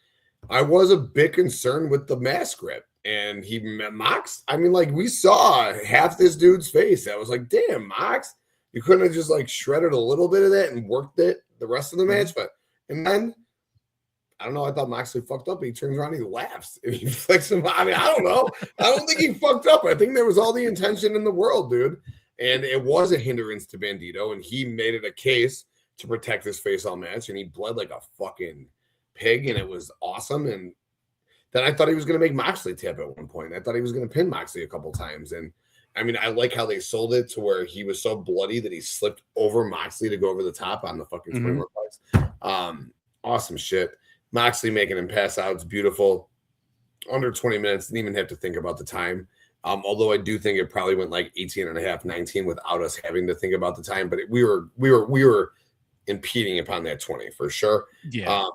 [SPEAKER 3] I was a bit concerned with the mask grip, and he Mox. I mean, like, we saw half this dude's face. I was like, damn, Mox, you couldn't have just like shredded a little bit of that and worked it the rest of the match. And then, I don't know, I thought Moxley fucked up. He turns around, he laughs, and he flicks him. I mean, I don't know. I don't think he fucked up. I think there was all the intention in the world, dude. And it was a hindrance to Bandito, and he made it a case to protect his face all match, and he bled like a fucking pig, and it was awesome. And then I thought he was going to make Moxley tap at one point. I thought he was going to pin Moxley a couple times. And I mean, I like how they sold it to where he was so bloody that he slipped over Moxley to go over the top on the fucking spring awesome shit. Moxley making him pass out. It's beautiful. Under 20 minutes. Didn't even have to think about the time. Although I do think it probably went like 18 and a half, 19 without us having to think about the time. But we were impeding upon that 20 for sure.
[SPEAKER 1] Yeah.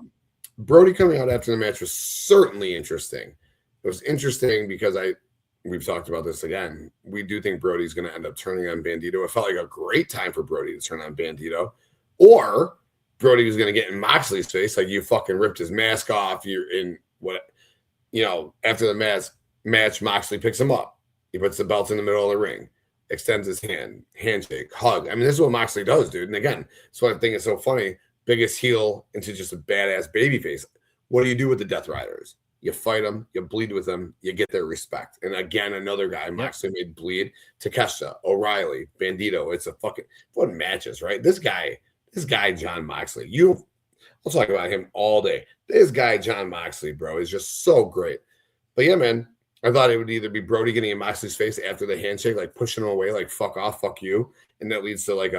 [SPEAKER 3] Brody coming out after the match was certainly interesting. It was interesting because we've talked about this again. We do think Brody's going to end up turning on Bandito. It felt like a great time for Brody to turn on Bandito. Or Brody was going to get in Moxley's face, like, you fucking ripped his mask off. You're in what, after the match, Moxley picks him up. He puts the belt in the middle of the ring, extends his hand, handshake, hug. I mean, this is what Moxley does, dude. And again, that's what I think is so funny. Biggest heel into just a badass babyface. What do you do with the Death Riders? You fight them, you bleed with them, you get their respect. And again, another guy Moxley made bleed. Takeshita, O'Reilly, Bandito. It's a fucking what matches, right? This guy, Jon Moxley. I'll talk about him all day. This guy, Jon Moxley, bro, is just so great. But yeah, man, I thought it would either be Brody getting in Moxley's face after the handshake, like pushing him away, like fuck off, fuck you. And that leads to like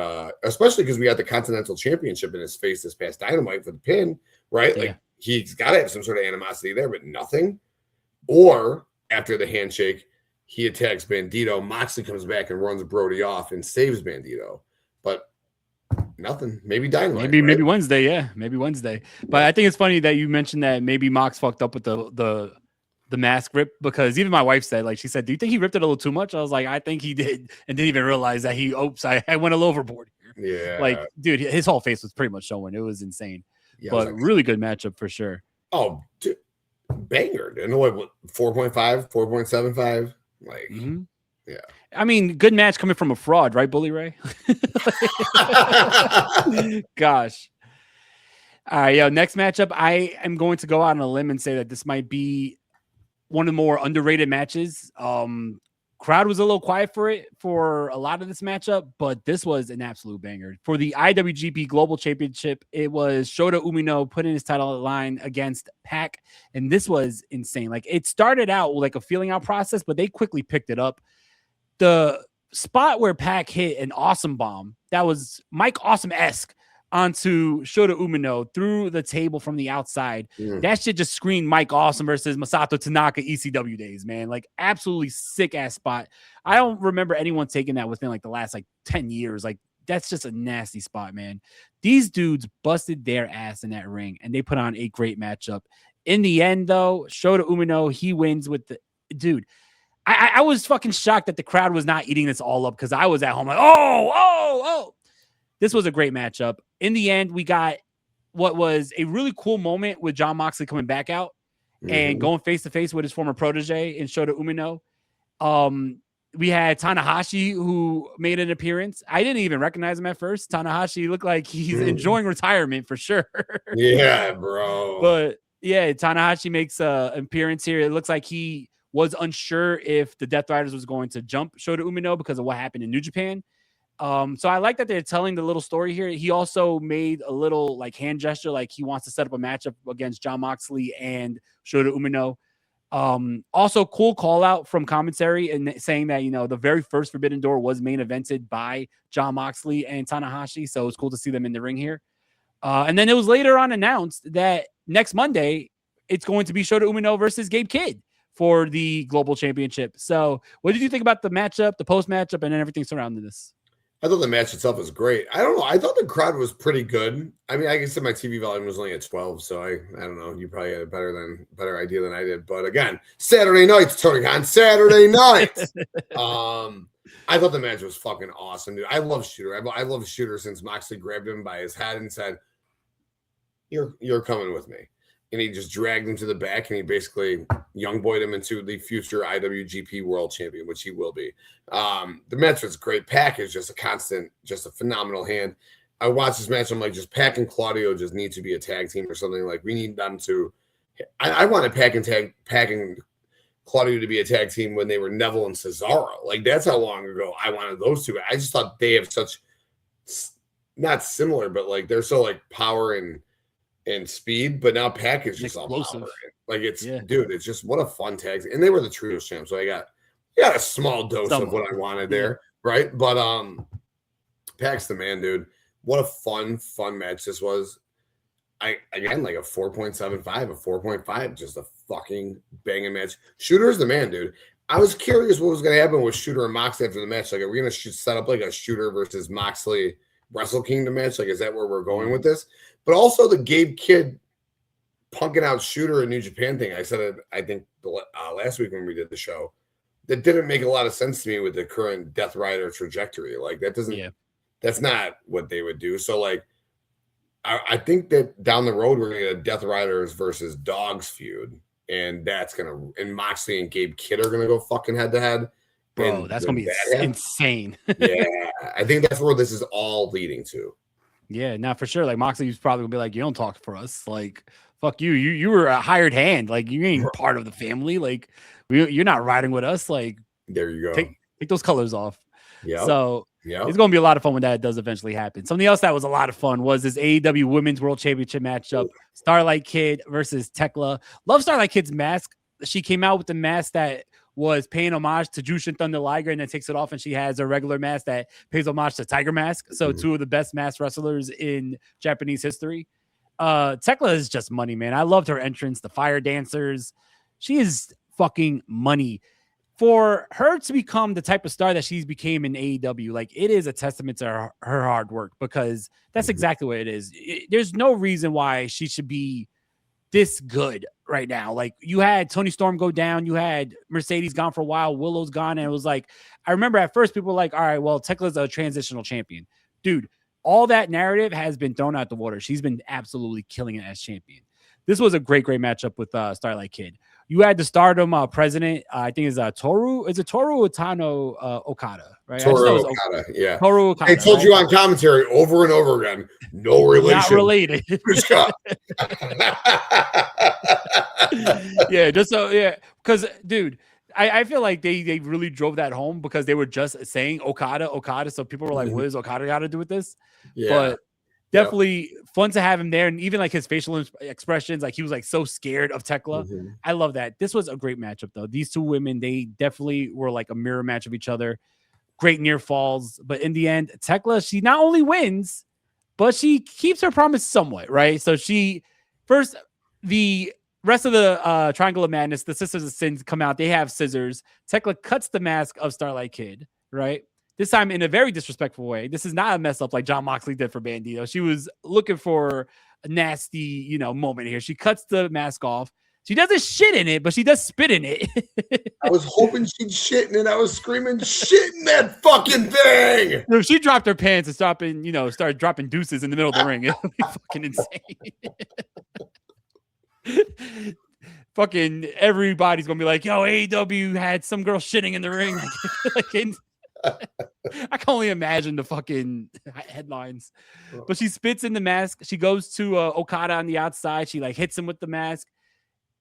[SPEAKER 3] especially because we got the Continental Championship in his face this past Dynamite for the pin, right? Like he's got to have some sort of animosity there, but nothing. Or after the handshake, he attacks Bandito. Moxley comes back and runs Brody off and saves Bandito. But nothing. Maybe Dynamite.
[SPEAKER 1] Maybe Wednesday. Yeah, maybe Wednesday. But I think it's funny that you mentioned that maybe Mox fucked up with the mask rip, because even my wife said, like, she said, do you think he ripped it a little too much? I was like, I think he did, and didn't even realize that I went a little overboard here.
[SPEAKER 3] Yeah.
[SPEAKER 1] Like, dude, his whole face was pretty much showing. It was insane. Yeah, but really good matchup for sure.
[SPEAKER 3] Oh, dude, banger. I know what 4.5, 4.75. Like, yeah.
[SPEAKER 1] I mean, good match coming from a fraud, right, Bully Ray? Gosh. All right, next matchup, I am going to go out on a limb and say that this might be one of the more underrated matches. Crowd was a little quiet for it for a lot of this matchup, but this was an absolute banger. For the IWGP Global Championship, it was Shota Umino putting his title on the line against Pac, and this was insane. Like, it started out like a feeling out process, but they quickly picked it up. The spot where Pac hit an awesome bomb that was Mike Awesome-esque onto Shota Umino through the table from the outside. That shit just screamed Mike Awesome versus Masato Tanaka ECW days, man. Like, absolutely sick ass spot. I don't remember anyone taking that within like the last like 10 years. Like, that's just a nasty spot, man. These dudes busted their ass in that ring and they put on a great matchup. In the end, though, Shota Umino, he wins with the dude. I was fucking shocked that the crowd was not eating this all up because I was at home like, oh. This was a great matchup. In the end, we got what was a really cool moment with Jon Moxley coming back out and going face-to-face with his former protege in Shota Umino. We had Tanahashi, who made an appearance. I didn't even recognize him at first. Tanahashi looked like he's enjoying retirement for sure.
[SPEAKER 3] Yeah, bro.
[SPEAKER 1] But, yeah, Tanahashi makes an appearance here. It looks like he was unsure if the Death Riders was going to jump Shota Umino because of what happened in New Japan. So I like that they're telling the little story here. He also made a little like hand gesture, like he wants to set up a matchup against Jon Moxley and Shota Umino. Also cool call out from commentary and saying that, you know, the very first Forbidden Door was main evented by Jon Moxley and Tanahashi. So it's cool to see them in the ring here. And then it was later on announced that next Monday, it's going to be Shota Umino versus Gabe Kidd for the Global Championship. So what did you think about the matchup, the post matchup, and then everything surrounding this?
[SPEAKER 3] I thought the match itself was great. I don't know. I thought the crowd was pretty good. I mean, I guess my TV volume was only at 12, so I don't know. You probably had a better idea than I did. But again, Saturday nights, Tony Khan, Saturday nights. I thought the match was fucking awesome, dude. I love Shooter. I love Shooter since Moxley grabbed him by his head and said, "You're coming with me." And he just dragged him to the back, and he basically young boyed him into the future IWGP World Champion, which he will be. The match was great. Pac is just a phenomenal hand. I watched this match. I'm like, just Pac and Claudio just need to be a tag team or something. Like, we need them to. I wanted Pac and Claudio to be a tag team when they were Neville and Cesaro. Like, that's how long ago I wanted those two. I just thought they have such, not similar, but like they're so like power and speed, but now Pac is just explosive. Like, dude, it's just what a fun tag. And they were the trios champs, so I got a small dose of what I wanted there, right? But Pac's the man, dude. What a fun match this was. Again, like a 4.75, a 4.5, just a fucking banging match. Shooter's the man, dude. I was curious what was going to happen with Shooter and Moxley after the match. Like, are we going to set up like a Shooter versus Moxley Wrestle Kingdom match? Like, is that where we're going with this? But also the Gabe Kidd punking out Shooter in New Japan thing. I said it, I think, last week when we did the show. That didn't make a lot of sense to me with the current Death Rider trajectory. Like, that doesn't, that's not what they would do. So, like, I think that down the road, we're going to get a Death Riders versus Dogs feud. And that's going to, and Moxley and Gabe Kidd are going to go fucking head to head.
[SPEAKER 1] Bro, that's going to be insane.
[SPEAKER 3] Yeah. I think that's where this is all leading to.
[SPEAKER 1] Yeah, not for sure. Like, Moxley's probably gonna be like, "You don't talk for us. Like, fuck you. You were a hired hand. Like, you ain't part of the family. Like, you're not riding with us. Like,
[SPEAKER 3] there you go.
[SPEAKER 1] Take those colors off."
[SPEAKER 3] Yeah.
[SPEAKER 1] So it's gonna be a lot of fun when that does eventually happen. Something else that was a lot of fun was this AEW Women's World Championship matchup: Starlight Kid versus Tekla. Love Starlight Kid's mask. She came out with the mask that was paying homage to Jushin Thunder Liger, and then takes it off, and she has a regular mask that pays homage to Tiger Mask. So two of the best masked wrestlers in Japanese history. Tekla is just money, man. I loved her entrance, the fire dancers. She is fucking money. For her to become the type of star that she's became in AEW, like, it is a testament to her hard work, because that's exactly what it is. There's no reason why she should be this good right now. Like, you had Tony Storm go down, you had Mercedes gone for a while, Willow's gone, and it was like, I remember at first people were like, all right, well, Tekla's a transitional champion. Dude, all that narrative has been thrown out the water. She's been absolutely killing it as champion. This was a great matchup with Starlight Kid. You had the Stardom president, I think is Toru. Is it Toru Otano Okada, right?
[SPEAKER 3] Toru Okada, yeah.
[SPEAKER 1] Toru Okada.
[SPEAKER 3] They told you on commentary over and over again, no relation.
[SPEAKER 1] Not related. Yeah, just so, yeah. Because, dude, I feel like they really drove that home because they were just saying Okada. So people were like, what does Okada got to do with this?
[SPEAKER 3] Yeah.
[SPEAKER 1] But definitely fun to have him there. And even like his facial expressions, like he was like so scared of Tekla. I love that. This was a great matchup though. These two women, they definitely were like a mirror match of each other. Great near falls. But in the end, Tekla, she not only wins, but she keeps her promise somewhat, right? So she first, the rest of the Triangle of Madness, the Sisters of Sins come out. They have scissors. Tekla cuts the mask of Starlight Kid, right? This time in a very disrespectful way. This is not a mess up like John Moxley did for Bandito. She was looking for a nasty, moment here. She cuts the mask off. She doesn't shit in it, but she does spit in it.
[SPEAKER 3] I was hoping she'd shit in it. I was screaming, shit in that fucking thing.
[SPEAKER 1] If she dropped her pants and started dropping deuces in the middle of the ring, it would be fucking insane. Fucking everybody's gonna be like, yo, AEW had some girl shitting in the ring. I can only imagine the fucking headlines. But she spits in the mask. She goes to Okada on the outside. She like hits him with the mask.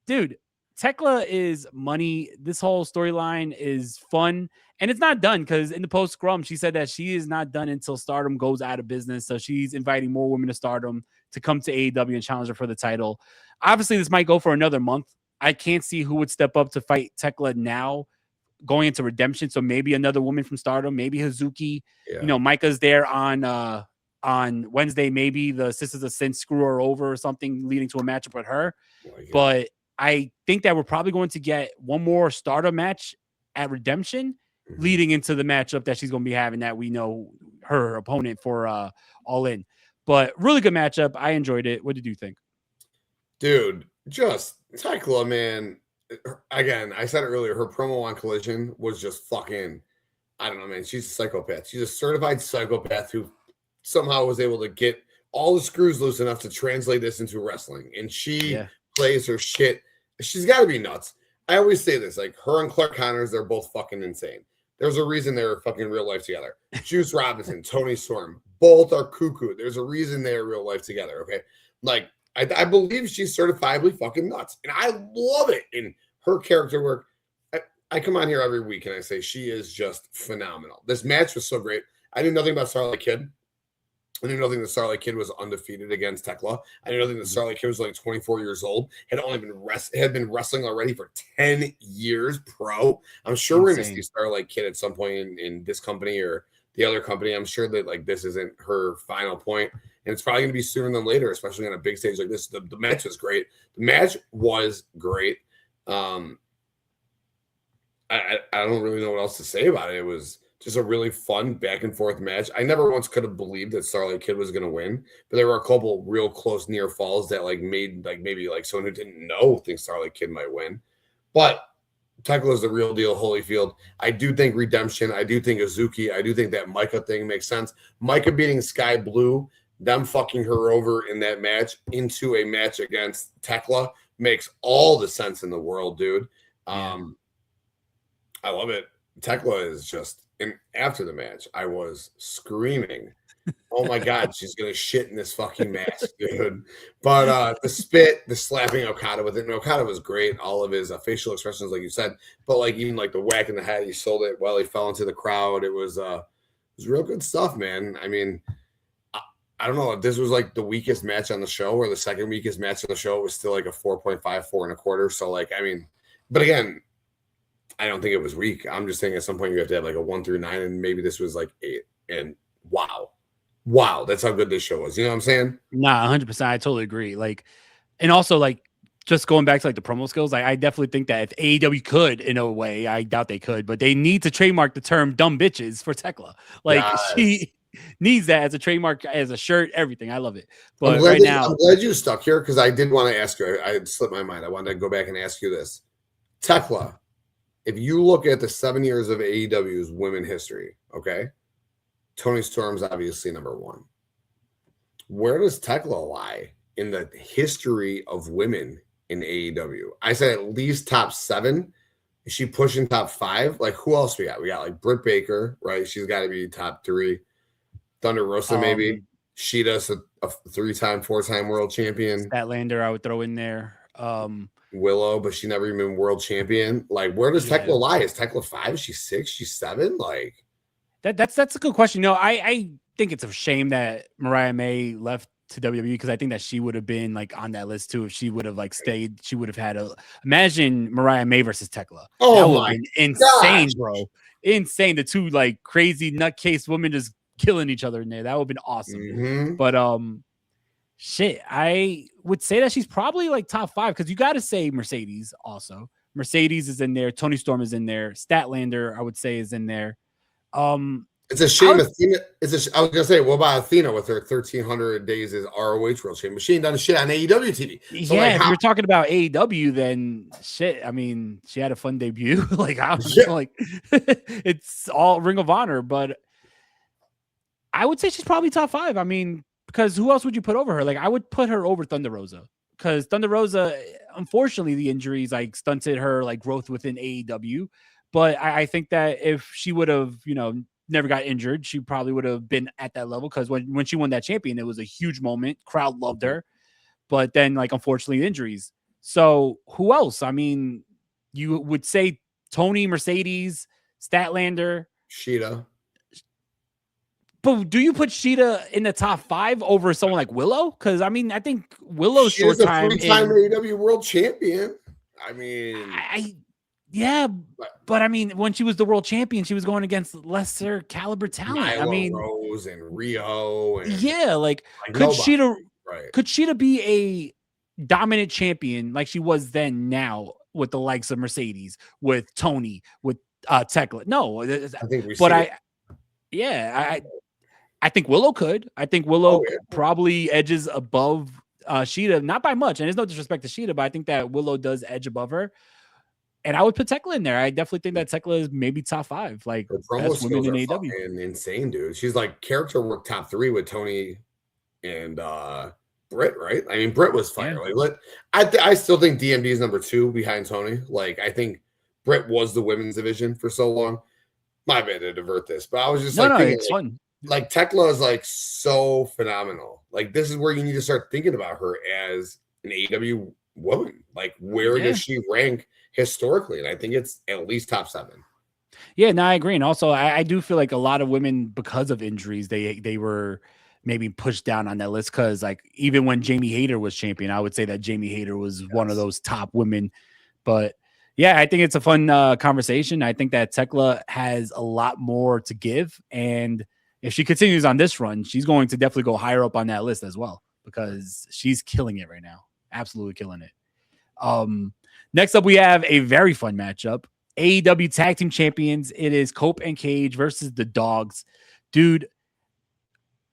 [SPEAKER 1] Dude, Tekla is money. This whole storyline is fun. And it's not done because in the post scrum, she said that she is not done until Stardom goes out of business. So she's inviting more women to Stardom to come to AEW and challenge her for the title. Obviously, this might go for another month. I can't see who would step up to fight Tekla now going into Redemption. So maybe another woman from Stardom, maybe Hazuki. Yeah. Micah's there on Wednesday. Maybe the Sisters of Sin screw her over or something, leading to a matchup with her. But I think that we're probably going to get one more Stardom match at Redemption leading into the matchup that she's going to be having that we know her opponent for All In. But really good matchup. I enjoyed it. What did you think?
[SPEAKER 3] Dude, just Tekla, man. Again, I said it earlier, her promo on Collision was just fucking, I don't know, man. She's a psychopath. She's a certified psychopath who somehow was able to get all the screws loose enough to translate this into wrestling. And she plays her shit. She's got to be nuts. I always say this, like her and Clark Connors, they're both fucking insane. There's a reason they're fucking real life together. Juice Robinson, Tony Storm, both are cuckoo. There's a reason they're real life together, okay? Like, I believe she's certifiably fucking nuts. And I love it in her character work. I come on here every week and I say she is just phenomenal. This match was so great. I knew nothing about Starlight Kid. I knew nothing that Starlight Kid was undefeated against Tekla. I knew nothing that Starlight Kid was like 24 years old, had been wrestling already for 10 years pro. I'm sure we're going to see Starlight Kid at some point in this company or the other company. I'm sure that like this isn't her final point, and it's probably going to be sooner than later, especially on a big stage like this. The match was great. The match was great. I don't really know what else to say about it. It was just a really fun back and forth match. I never once could have believed that Starlight Kid was going to win, but there were a couple real close near falls that like made like maybe like someone who didn't know think Starlight Kid might win. But Tekla is the real deal, Holyfield. I do think Redemption. I do think Azuki. I do think that Micah thing makes sense. Micah beating Sky Blue, them fucking her over in that match into a match against Tekla makes all the sense in the world, dude. I love it. Tekla is just, and after the match, I was screaming, oh my God, she's going to shit in this fucking mask, dude. But the spit, the slapping Okada with it, and Okada was great. All of his facial expressions, like you said, but like even like the whack in the head, he sold it while he fell into the crowd. It was real good stuff, man. I mean, I don't know if this was like the weakest match on the show or the second weakest match on the show. It was still like a 4.5, 4.25. So like, I mean, but again, I don't think it was weak. I'm just saying at some point you have to have like a 1 through 9, and maybe this was like 8. And wow, that's how good this show was. You know what I'm saying?
[SPEAKER 1] Nah, 100%. I totally agree. Like, and also like just going back to like the promo skills, I definitely think that if AEW could, in a way, I doubt they could, but they need to trademark the term "dumb bitches" for Tekla. Like she needs that as a trademark, as a shirt, everything. I love it. But right now,
[SPEAKER 3] I'm glad you stuck here because I did want to ask you. I slipped my mind. I wanted to go back and ask you this, Tekla. If you look at the 7 years of AEW's women history, okay, Tony Storm's obviously number 1. Where does Tekla lie in the history of women in AEW? I said at least top 7. Is she pushing top 5? Like, who else we got? We got like Britt Baker, right? She's got to be top 3. Thunder Rosa, maybe. Sheeta's a 3-time, 4-time world champion.
[SPEAKER 1] Statlander, I would throw in there.
[SPEAKER 3] Willow, but she never even been world champion. Like, where does Tekla lie? Is Tekla 5? Is she 6? She's 7? Like,
[SPEAKER 1] that's a good question. No, I think it's a shame that Mariah May left to WWE because I think that she would have been like on that list too if she would have like stayed. She would have had imagine Mariah May versus Tekla.
[SPEAKER 3] Oh,
[SPEAKER 1] that would have been insane, bro. Insane. The two like crazy nutcase women just killing each other in there. That would have been awesome. But shit, I would say that she's probably like top 5 because you got to say Mercedes also. Mercedes is in there. Toni Storm is in there. Statlander, I would say, is in there.
[SPEAKER 3] It's a shame Athena. I was gonna say, what about Athena with her 1,300 days as ROH World Champion? She ain't done shit on AEW TV.
[SPEAKER 1] So yeah, like, if you're talking about AEW, then shit. I mean, she had a fun debut. Like, I don't know, like it's all Ring of Honor, but I would say she's probably top 5. I mean, because who else would you put over her? Like, I would put her over Thunder Rosa because Thunder Rosa, unfortunately, the injuries like stunted her like growth within AEW. But I think that if she would have, never got injured, she probably would have been at that level because when she won that champion, it was a huge moment. Crowd loved her. But then, like, unfortunately, injuries. So who else? I mean, you would say Tony, Mercedes, Statlander.
[SPEAKER 3] Sheeta.
[SPEAKER 1] But do you put Sheeta in the top 5 over someone like Willow? Because, I mean, I think Willow's short time.
[SPEAKER 3] She's a 3-time AEW World Champion. I mean...
[SPEAKER 1] Yeah, but I mean, when she was the world champion, she was going against lesser caliber talent.
[SPEAKER 3] Nyla
[SPEAKER 1] I mean,
[SPEAKER 3] Rose and Rio. And
[SPEAKER 1] could Sheeta be a dominant champion like she was then now with the likes of Mercedes, with Tony, with Tekla? No, I think I think Willow could. I think Willow probably edges above Sheeta, not by much. And there's no disrespect to Sheeta, but I think that Willow does edge above her. And I would put Tekla in there. I definitely think that Tekla is maybe top 5. Like, best women in AEW.
[SPEAKER 3] Insane, dude. She's like character work top 3 with Tony and Britt, right? I mean, Britt was fire. Yeah. Like, I still think DMD is number 2 behind Tony. Like, I think Britt was the women's division for so long. My bad to divert this, but I was just thinking,
[SPEAKER 1] it's fun.
[SPEAKER 3] Like, Tekla is like so phenomenal. Like, this is where you need to start thinking about her as an AEW woman. Like, where does she rank historically? And I think it's at least top 7.
[SPEAKER 1] Yeah, no, I agree. And also, I do feel like a lot of women, because of injuries, they were maybe pushed down on that list. Because like even when Jamie Hayter was champion, I would say that Jamie Hayter was one of those top women. But yeah, I think it's a fun conversation. I think that Tekla has a lot more to give, and if she continues on this run, she's going to definitely go higher up on that list as well because she's killing it right now. Absolutely killing it. Next up, we have a very fun matchup. AEW Tag Team Champions. It is Cope and Cage versus the Dogs. Dude,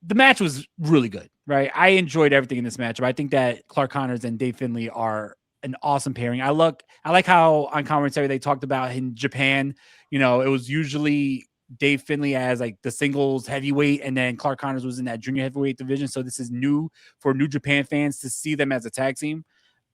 [SPEAKER 1] the match was really good, right? I enjoyed everything in this matchup. I think that Clark Connors and Dave Finlay are an awesome pairing. I like how on commentary they talked about in Japan, it was usually Dave Finlay as like the singles heavyweight, and then Clark Connors was in that junior heavyweight division. So this is new for New Japan fans to see them as a tag team.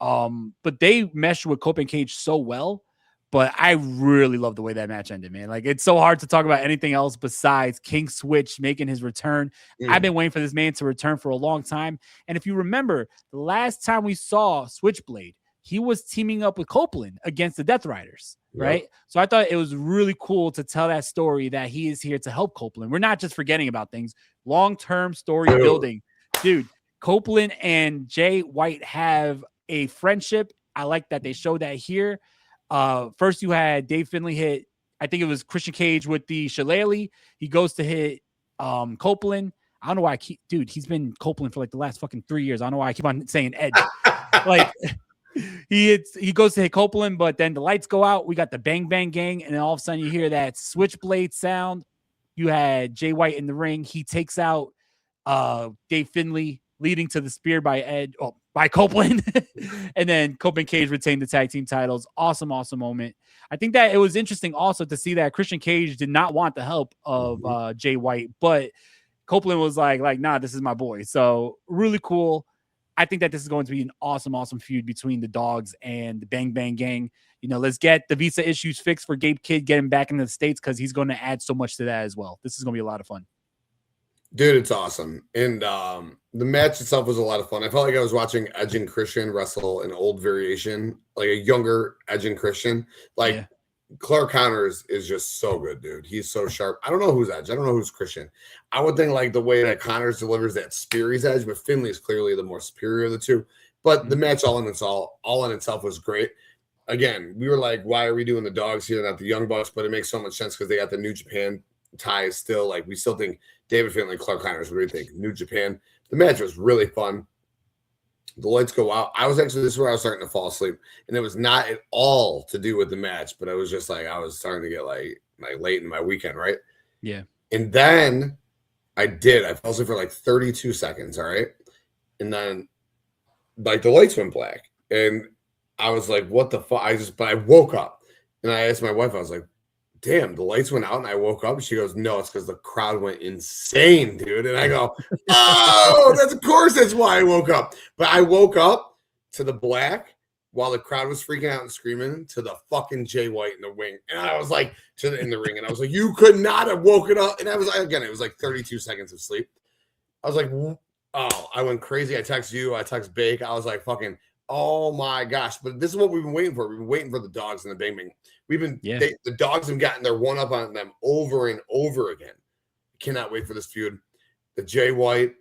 [SPEAKER 1] But they meshed with Cope and Cage so well, but I really love the way that match ended, man. Like, it's so hard to talk about anything else besides King Switch making his return. I've been waiting for this man to return for a long time. And if you remember, the last time we saw Switchblade, he was teaming up with Copeland against the Death Riders, right? So I thought it was really cool to tell that story that he is here to help Copeland. We're not just forgetting about things. Long-term story building. Dude, Copeland and Jay White have a friendship. I like that they showed that here. First you had Dave Finlay hit, I think it was Christian Cage with the Shillelagh. He goes to hit Copeland. I don't know why he's been Copeland for like the last fucking 3 years. I don't know why I keep on saying Edge. Like, he goes to hit Copeland, but then the lights go out. We got the Bang Bang Gang, and then all of a sudden you hear that switchblade sound. You had Jay White in the ring. He takes out Dave Finlay, leading to the spear by Copeland. And then Cope and Cage retained the tag team titles. Awesome moment. I think that it was interesting also to see that Christian Cage did not want the help of Jay White, but Copeland was like, nah, this is my boy. So really cool. I think that this is going to be an awesome feud between the Dogs and the Bang Bang Gang. Let's get the visa issues fixed for Gabe Kidd, get him back into the States because he's going to add so much to that as well. This is going to be a lot of fun.
[SPEAKER 3] Dude, it's awesome. And the match itself was a lot of fun. I felt like I was watching Edge and Christian wrestle an old variation, like a younger Edge and Christian. Like
[SPEAKER 1] Yeah.
[SPEAKER 3] Clark Connors is just so good, dude. He's so sharp. I don't know who's Edge. I don't know who's Christian. I would think like the way that Connors delivers that spear he's Edge, but Finley is clearly the more superior of the two. But the match all in itself was great. Again, we were like, why are we doing the dogs here, not the Young Bucks? But it makes so much sense because they got the New Japan ties still. Like we still think David Finlay and Clark Connors. What do you think? New Japan. The match was really fun. The lights go out. This is where I was starting to fall asleep. And it was not at all to do with the match, but I was just like, I was starting to get like late in my weekend, right?
[SPEAKER 1] Yeah.
[SPEAKER 3] And then I fell asleep for like 32 seconds, all right? And then like the lights went black. And I was like, what the fuck? But I woke up and I asked my wife, I was like, damn, the lights went out and I woke up. And she goes, no, it's because the crowd went insane, dude. And I go, oh, that's why I woke up. But I woke up to the black while the crowd was freaking out and screaming to the fucking Jay White in the wing. And I was like, in the ring. And I was like, you could not have woken up. And I was like, again, it was like 32 seconds of sleep. I was like, oh, I went crazy. I texted you. I texted Bake. I was like, fucking, oh my gosh. But this is what we've been waiting for. We've been waiting for the dogs and the Bang Bang. The dogs have gotten their one up on them over and over again. Cannot wait for this feud. The Jay White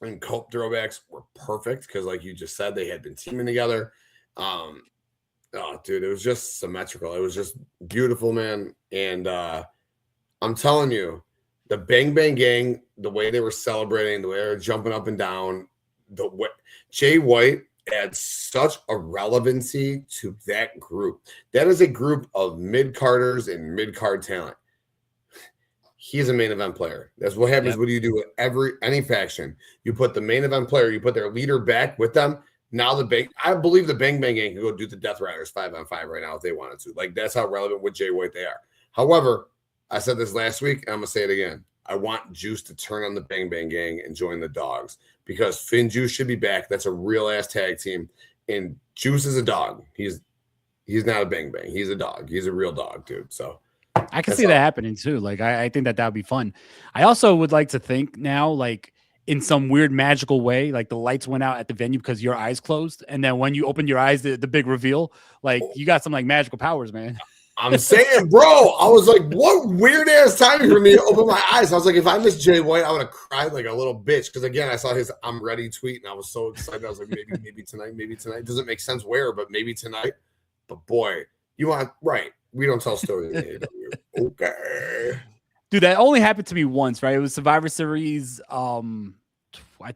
[SPEAKER 3] and Cope throwbacks were perfect because, like you just said, they had been teaming together. Oh, dude, it was just symmetrical. It was just beautiful, man. And I'm telling you, the Bang Bang Gang, the way they were celebrating, the way they were jumping up and down, Jay White adds such a relevancy to that group. That is a group of mid-carders and mid-card talent. He's a main event player. That's what happens when you do any faction. You put the main event player, you put their leader back with them. Now I believe the Bang Bang Gang can go do the Death Riders 5-on-5 right now if they wanted to. Like, that's how relevant with Jay White they are. However, I said this last week, and I'm going to say it again. I want Juice to turn on the Bang Bang Gang and join the dogs because Finn Juice should be back. That's a real ass tag team. And Juice is a dog. He's not a Bang Bang. He's a dog. He's a real dog, dude. So
[SPEAKER 1] I can see that happening too. Like, I think that would be fun. I also would like to think now, like in some weird magical way, like the lights went out at the venue because your eyes closed. And then when you open your eyes, the big reveal, like you got some like magical powers, man.
[SPEAKER 3] I'm saying, bro, I was like, what weird ass timing for me to open my eyes. I was like, if I missed Jay White, I would have cried like a little bitch. Because again, I saw his I'm ready tweet and I was so excited. I was like, maybe tonight. It doesn't make sense where, but maybe tonight. But boy, you want right. We don't tell stories in AEW. Okay.
[SPEAKER 1] Dude, that only happened to me once, right? It was Survivor Series, I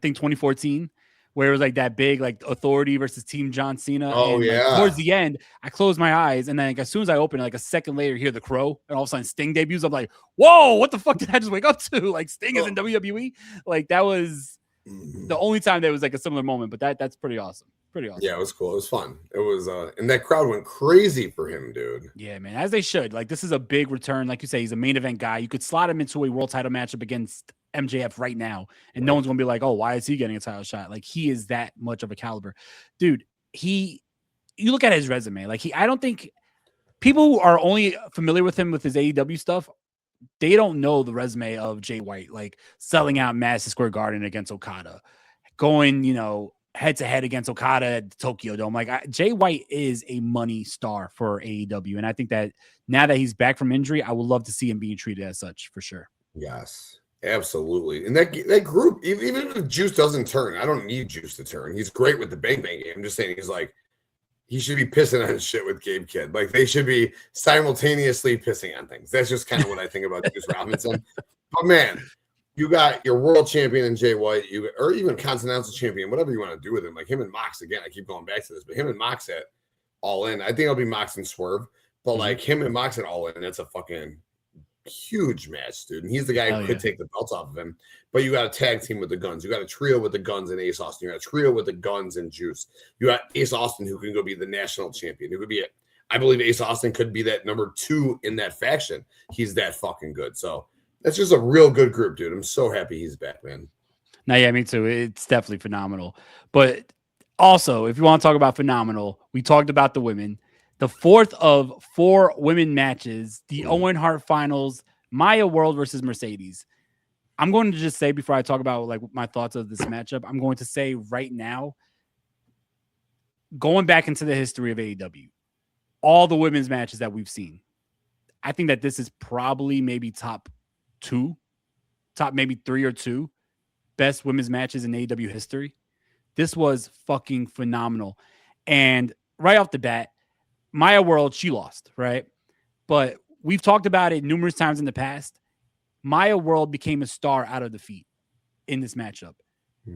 [SPEAKER 1] think 2014. Where it was like that big, like Authority versus Team John Cena.
[SPEAKER 3] Oh,
[SPEAKER 1] and,
[SPEAKER 3] yeah.
[SPEAKER 1] Like, towards the end, I closed my eyes, and then like, as soon as I open it, like a second later, hear the crow, and all of a sudden Sting debuts. I'm like, whoa, what the fuck did I just wake up to? Like Sting is in WWE. Like that was the only time there was like a similar moment, but that's pretty awesome. Pretty awesome.
[SPEAKER 3] Yeah, it was cool. It was fun. It was, and that crowd went crazy for him, dude.
[SPEAKER 1] Yeah, man, as they should. Like this is a big return. Like you say, he's a main event guy. You could slot him into a world title matchup against MJF right now, and no one's gonna be like, oh, why is he getting a title shot? Like he is that much of a caliber, dude. You look at his resume, like I don't think people who are only familiar with him with his AEW stuff, they don't know the resume of Jay White, like selling out Madison Square Garden against Okada, going, head to head against Okada at the Tokyo Dome. Like Jay White is a money star for AEW, and I think that now that he's back from injury, I would love to see him being treated as such for sure.
[SPEAKER 3] Yes. Absolutely. And that group, even if Juice doesn't turn, I don't need Juice to turn. He's great with the Bang Bang game. I'm just saying he should be pissing on shit with Gabe Kidd. Like they should be simultaneously pissing on things. That's just kind of what I think about Juice Robinson. But man, you got your world champion in Jay White, or even continental champion, whatever you want to do with him. Like him and Mox, again, I keep going back to this, but him and Mox at All In. I think it'll be Mox and Swerve. But like him and Mox at All In, that's a fucking huge match, dude. And he's the guy who could take the belts off of him. But you got a tag team with the Guns. You got a trio with the Guns and Ace Austin. You got a trio with the Guns and Juice. You got Ace Austin who can go be the national champion. It would be I believe Ace Austin could be that number 2 in that faction. He's that fucking good. So that's just a real good group, dude. I'm so happy he's back, man.
[SPEAKER 1] No, yeah, me too. It's definitely phenomenal. But also, if you want to talk about phenomenal, we talked about the women. The 4th of 4 women matches, the Owen Hart finals, Maya World versus Mercedes. I'm going to just say before I talk about like my thoughts of this matchup, I'm going to say right now, going back into the history of AEW, all the women's matches that we've seen, I think that this is probably maybe top maybe 3 or 2 best women's matches in AEW history. This was fucking phenomenal. And right off the bat, Maya World, she lost, right? But we've talked about it numerous times in the past. Maya World became a star out of defeat in this matchup.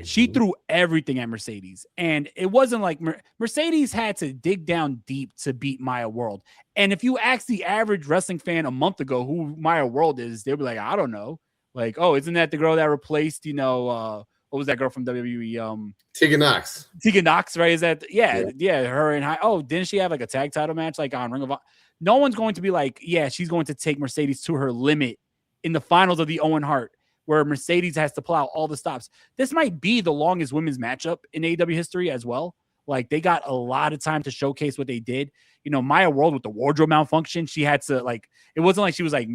[SPEAKER 1] She threw everything at Mercedes. And it wasn't like Mercedes had to dig down deep to beat Maya World. And if you ask the average wrestling fan a month ago who Maya World is, they'll be like, I don't know. Like, oh, isn't that the girl that replaced, what was that girl from WWE?
[SPEAKER 3] Tegan Knox.
[SPEAKER 1] Tegan Knox, right? Is that, yeah, her and didn't she have like a tag title match like on Ring of Honor? No one's going to be like, yeah, she's going to take Mercedes to her limit in the finals of the Owen Hart, where Mercedes has to pull out all the stops. This might be the longest women's matchup in AEW history as well. Like, they got a lot of time to showcase what they did. Maya World with the wardrobe malfunction, she had to, like, it wasn't like she was like,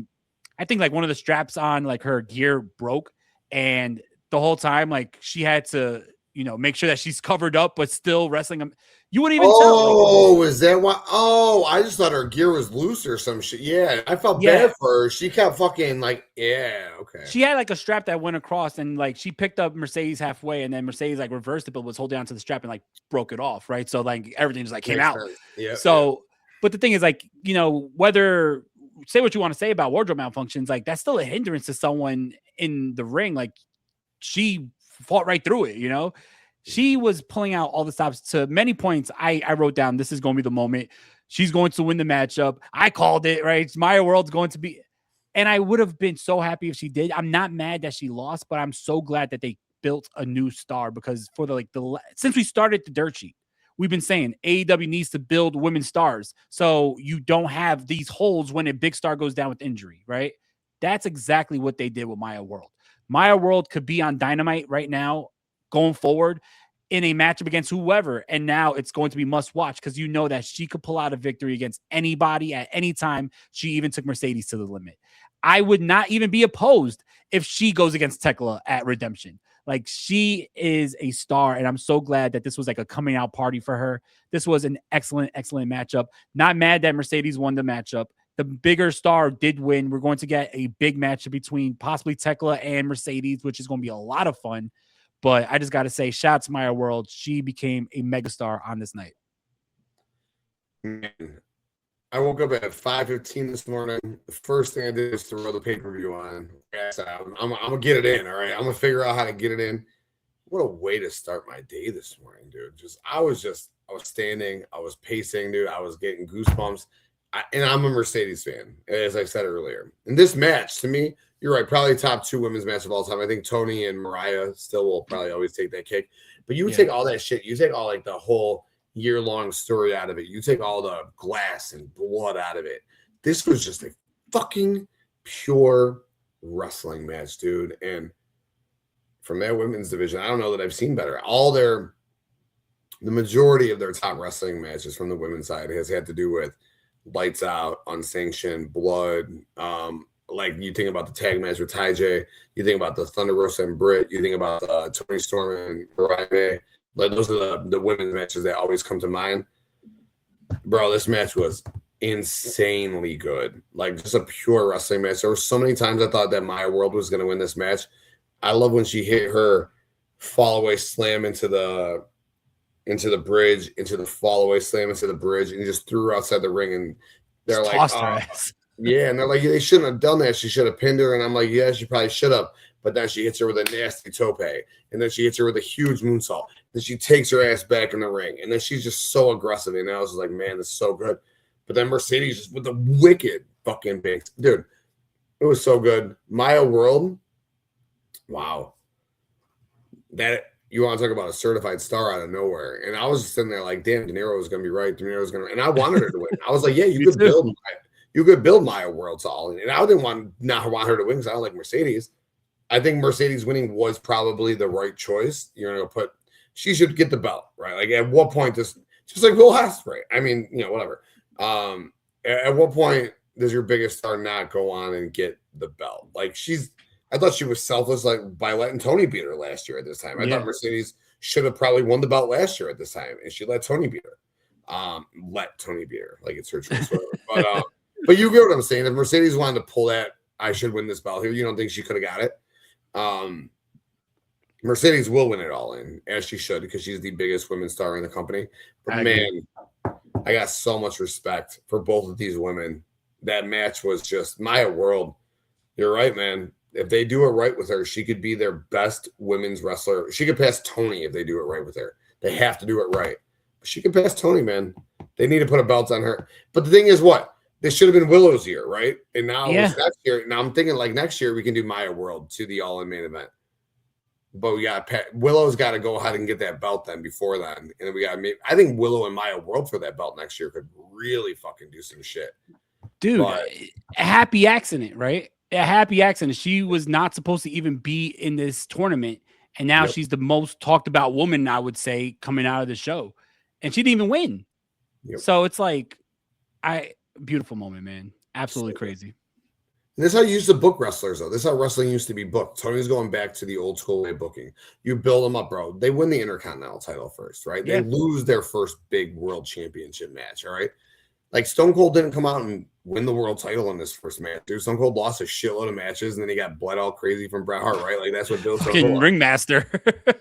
[SPEAKER 1] I think like one of the straps on like her gear broke, and the whole time, like, she had to, make sure that she's covered up, but still wrestling them. You wouldn't even tell.
[SPEAKER 3] Oh, is that why? Oh, I just thought her gear was loose or some shit. Yeah, I felt bad for her. She kept fucking like, okay.
[SPEAKER 1] She had like a strap that went across, and like she picked up Mercedes halfway, and then Mercedes like reversed it, but was holding on to the strap and like broke it off, right? So like everything just like came out.
[SPEAKER 3] Yeah.
[SPEAKER 1] So, but the thing is, like, whether say what you want to say about wardrobe malfunctions, like that's still a hindrance to someone in the ring. Like, she fought right through it, She was pulling out all the stops to many points. I wrote down, this is going to be the moment. She's going to win the matchup. I called it, right? Maya World's going to be, and I would have been so happy if she did. I'm not mad that she lost, but I'm so glad that they built a new star, because for since we started the dirt sheet, we've been saying AEW needs to build women's stars so you don't have these holes when a big star goes down with injury, right? That's exactly what they did with Maya World. Maya World could be on Dynamite right now going forward in a matchup against whoever. And now it's going to be must watch, because that she could pull out a victory against anybody at any time. She even took Mercedes to the limit. I would not even be opposed if she goes against Tekla at Redemption. Like, she is a star, and I'm so glad that this was like a coming out party for her. This was an excellent, excellent matchup. Not mad that Mercedes won the matchup. The bigger star did win. We're going to get a big matchup between possibly Tekla and Mercedes, which is going to be a lot of fun. But I just got to say, shout out to Maya World. She became a megastar on this night.
[SPEAKER 3] Man, I woke up at 5:15 this morning. The first thing I did is throw the pay-per-view on. I'm going to get it in, all right? I'm going to figure out how to get it in. What a way to start my day this morning, dude. I was standing. I was pacing, dude. I was getting goosebumps. And I'm a Mercedes fan, as I said earlier. And this match, to me, you're right, probably top 2 women's match of all time. I think Tony and Mariah still will probably always take that kick. But you take all that shit. You take all like the whole year-long story out of it. You take all the glass and blood out of it. This was just a fucking pure wrestling match, dude. And from that women's division, I don't know that I've seen better. The majority of their top wrestling matches from the women's side has had to do with lights out, unsanctioned, blood. Like, you think about the tag match with Ty J, you think about the Thunder Rosa and Britt, you think about Tony Storm and Mariah May. Like, those are the women's matches that always come to mind. Bro, this match was insanely good. Like, just a pure wrestling match. There were so many times I thought that Maya World was going to win this match. I love when she hit her fall away slam into the bridge, into the fall away slam into the bridge, and just threw her outside the ring. And they're like, yeah, and they're like, they shouldn't have done that. She should have pinned her. And I'm like, yeah, she probably should have. But then she hits her with a nasty tope, and then she hits her with a huge moonsault. Then she takes her ass back in the ring, and then she's just so aggressive. And I was like, man, this is so good. But then Mercedes just with the wicked fucking banks, dude. It was so good. Maya World, wow. That. You want to talk about a certified star out of nowhere. And I was just sitting there like, damn, Dinero was going to be right. Dinero was going to, and I wanted her to win. I was like, yeah, you could build Maya World to All In. And I didn't not want her to win because I don't like Mercedes. I think Mercedes winning was probably the right choice. You're going to she should get the belt, right? Like, at what point just like Will Ospreay. I mean, whatever. At what point does your biggest star not go on and get the belt? Like, she's I thought she was selfless, like by letting Tony beat her last year at this time. I
[SPEAKER 1] Yeah.
[SPEAKER 3] thought Mercedes should have probably won the belt last year at this time, and she let Tony beat her. Let Tony beat her, like it's her choice, whatever. But you get what I'm saying. If Mercedes wanted to pull that, I should win this belt here. You don't think she could have got it? Mercedes will win it all in, as she should, because she's the biggest women's star in the company. But man, I got so much respect for both of these women. That match was just Maya World. You're right, man. If they do it right with her, she could be their best women's wrestler. She could pass Tony if they do it right with her. They have to do it right. She could pass Tony, man. They need to put a belt on her. But the thing is, what? This should have been Willow's year, right? And now it's next year. Now I'm thinking like next year we can do Maya World to the All In main event. But we got Willow's got to go ahead and get that belt then before then. And we got I think Willow and Maya World for that belt next year could really fucking do some shit.
[SPEAKER 1] Dude, a happy accident, right? A happy accident. She was not supposed to even be in this tournament. And now she's the most talked about woman, I would say, coming out of the show. And she didn't even win. So it's like, beautiful moment, man. Absolutely crazy.
[SPEAKER 3] And this is how you used to book wrestlers, though. This is how wrestling used to be booked. Tony's going back to the old school way of booking. You build them up, bro. They win the Intercontinental title first, right? They lose their first big world championship match, all right? Like Stone Cold didn't come out and win the world title in this first match. Dude, Stone Cold lost a shitload of matches, and then he got bled all crazy from Bret Hart, right? Like that's what built Stone Cold.
[SPEAKER 1] Ringmaster.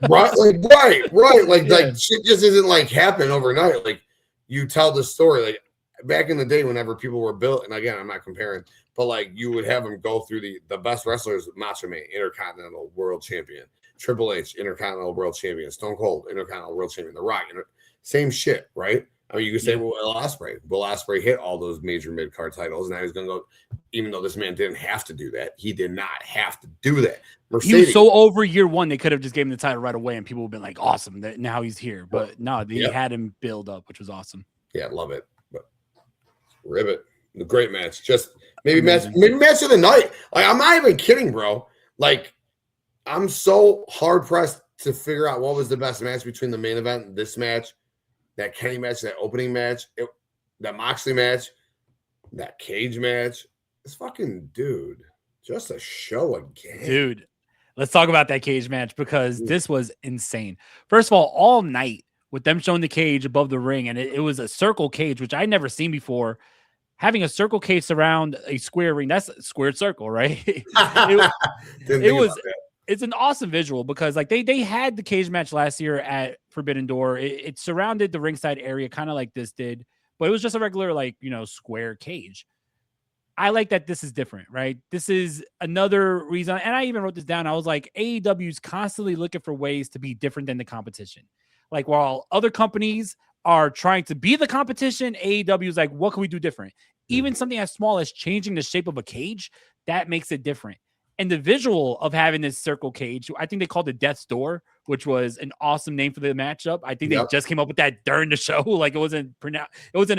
[SPEAKER 3] Right, like right. Like shit just isn't like happen overnight. Like you tell the story. Like back in the day, whenever people were built, and again, I'm not comparing, but like you would have them go through the best wrestlers, Macho Man, Intercontinental World Champion, Triple H, Intercontinental World Champion, Stone Cold, Intercontinental World Champion, The Rock, same shit, right? I mean, you could say, well, Will Ospreay. Will Ospreay hit all those major mid-card titles. Now he's going to go, even though this man didn't have to do that. He did not have to do that. Mercedes,
[SPEAKER 1] he was so over year one, they could have just gave him the title right away, and people would have been like, awesome, that now he's here. But no, they had him build up, which was awesome.
[SPEAKER 3] Yeah, love it. But ribbit. A great match. Just maybe match of the night. Like, I'm not even kidding, bro. Like, I'm so hard-pressed to figure out what was the best match between the main event and this match. That Kenny match, that opening match, that Moxley match, that cage match. It's fucking, dude, just a show again.
[SPEAKER 1] Dude, let's talk about that cage match because this was insane. First of all night with them showing the cage above the ring, and it was a circle cage, which I'd never seen before. Having a circle cage surround a square ring, that's a squared circle, right? It's an awesome visual because like they had the cage match last year at Forbidden Door. It surrounded the ringside area kind of like this did, but it was just a regular like, square cage. I like that this is different, right? This is another reason. And I even wrote this down. I was like, AEW's constantly looking for ways to be different than the competition. Like while other companies are trying to be the competition, AEW is like, what can we do different? Even something as small as changing the shape of a cage, that makes it different. And the visual of having this circle cage, I think they called it Death's Door, which was an awesome name for the matchup. I think they just came up with that during the show. Like it wasn't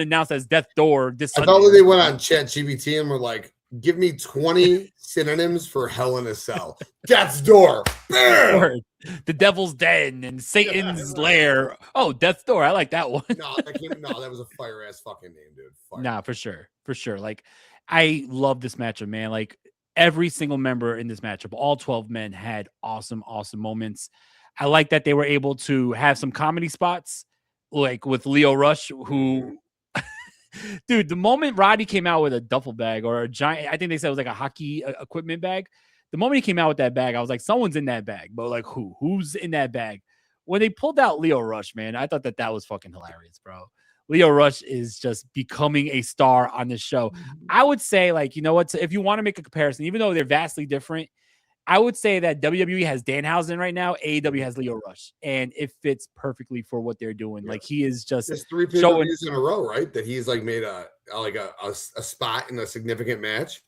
[SPEAKER 1] announced as Death's Door. I
[SPEAKER 3] thought they went on ChatGPT and were like, "Give me 20 synonyms for Hell in a Cell." Death's Door,
[SPEAKER 1] the Devil's Den, and Satan's Lair. Oh, Death's Door. I like that one.
[SPEAKER 3] No, that was a fire ass fucking name, dude. Fire.
[SPEAKER 1] Nah, for sure. Like, I love this matchup, man. Like. Every single member in this matchup, all 12 men had awesome moments. I like that they were able to have some comedy spots, like with Lio Rush, who, dude, the moment Roddy came out with a duffel bag or a giant, I think they said it was like a hockey equipment bag. The moment he came out with that bag, I was like, someone's in that bag, but like who's in that bag? When they pulled out Lio Rush, man, I thought that was fucking hilarious, bro. Lio Rush is just becoming a star on this show. I would say, like, you know what? If you want to make a comparison, even though they're vastly different, I would say that WWE has Danhausen right now. AEW has Lio Rush, and it fits perfectly for what they're doing. Like he is just
[SPEAKER 3] there's 3 pay-per-views in a row, right? That he's like made a spot in a significant match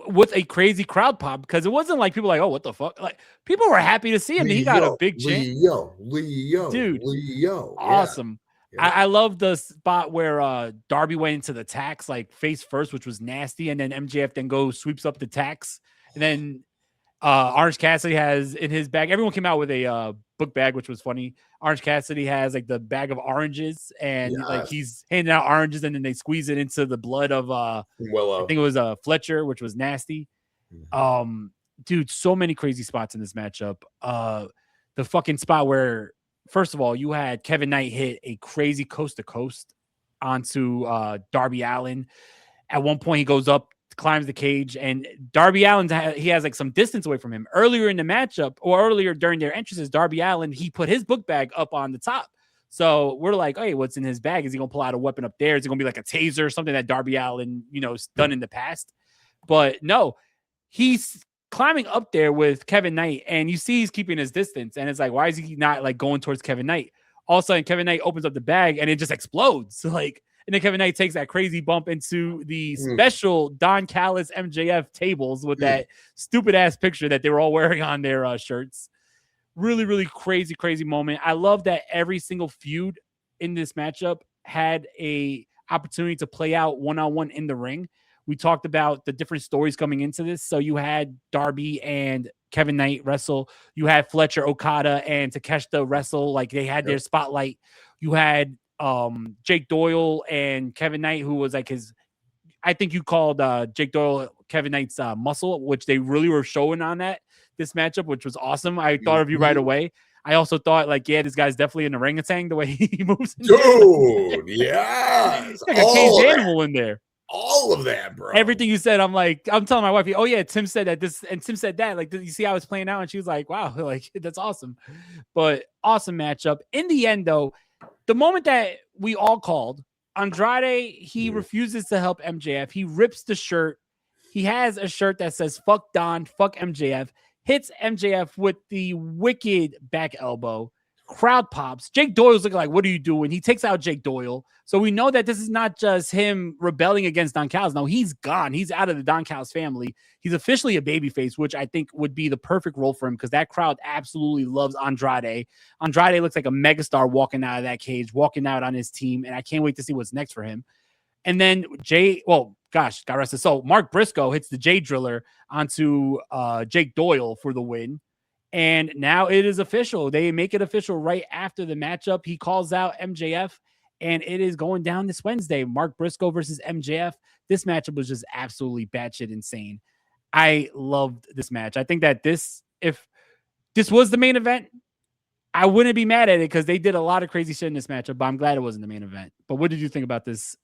[SPEAKER 1] with a crazy crowd pop because it wasn't like people were like, oh, what the fuck? Like people were happy to see him. He got a big chance.
[SPEAKER 3] Leo,
[SPEAKER 1] dude,
[SPEAKER 3] Leo,
[SPEAKER 1] awesome. Yeah. I love the spot where Darby went into the tax like face first, which was nasty, and then MJF then sweeps up the tax, and then Orange Cassidy has in his bag. Everyone came out with a book bag, which was funny. Orange Cassidy has like the bag of oranges, and like he's handing out oranges, and then they squeeze it into the blood of Willow. I think it was Fletcher, which was nasty. dude, so many crazy spots in this matchup. The fucking spot where, first of all, you had Kevin Knight hit a crazy coast to coast onto Darby Allin. At one point, he goes up, climbs the cage, and Darby Allin, he has like some distance away from him. Earlier in the matchup, or earlier during their entrances, Darby Allin, he put his book bag up on the top. So we're like, hey, what's in his bag? Is he gonna pull out a weapon up there? Is it gonna be like a taser or something that Darby Allin, has done in the past? But no, he's climbing up there with Kevin Knight, and you see he's keeping his distance. And it's like, why is he not like going towards Kevin Knight? All of a sudden, Kevin Knight opens up the bag and it just explodes. And then Kevin Knight takes that crazy bump into the special Don Callis MJF tables with that stupid ass picture that they were all wearing on their shirts. Really, really crazy, crazy moment. I love that every single feud in this matchup had a opportunity to play out one-on-one in the ring. We talked about the different stories coming into this. So you had Darby and Kevin Knight wrestle. You had Fletcher, Okada, and Takeshita wrestle. Like they had their spotlight. You had Jake Doyle and Kevin Knight, who was like I think you called Jake Doyle Kevin Knight's muscle, which they really were showing on this matchup, which was awesome. I thought of you right away. I also thought this guy's definitely an orangutan the way he moves.
[SPEAKER 3] Dude, yes.
[SPEAKER 1] Like a caged animal in there.
[SPEAKER 3] All of that, bro.
[SPEAKER 1] Everything you said, I'm telling my wife, oh yeah, Tim said that this, and Tim said that. Like, you see how it's playing out? And she was like, wow, like that's awesome. But awesome matchup. In the end, though, the moment that we all called, Andrade, he refuses to help MJF. He rips the shirt. He has a shirt that says fuck Don, fuck MJF, hits MJF with the wicked back elbow. Crowd pops. Jake Doyle's looking like, what are you doing? He takes out Jake Doyle. So we know that this is not just him rebelling against Don Callis. No, he's gone. He's out of the Don Callis family. He's officially a babyface, which I think would be the perfect role for him because that crowd absolutely loves Andrade. Andrade looks like a megastar walking out of that cage, walking out on his team, and I can't wait to see what's next for him. And then God rest his soul, Mark Briscoe hits the J Driller onto Jake Doyle for the win. And now it is official. They make it official right after the matchup. He calls out MJF, and it is going down this Wednesday. Mark Briscoe versus MJF. This matchup was just absolutely batshit insane. I loved this match. I think that if this was the main event, I wouldn't be mad at it because they did a lot of crazy shit in this matchup, but I'm glad it wasn't the main event. But what did you think about this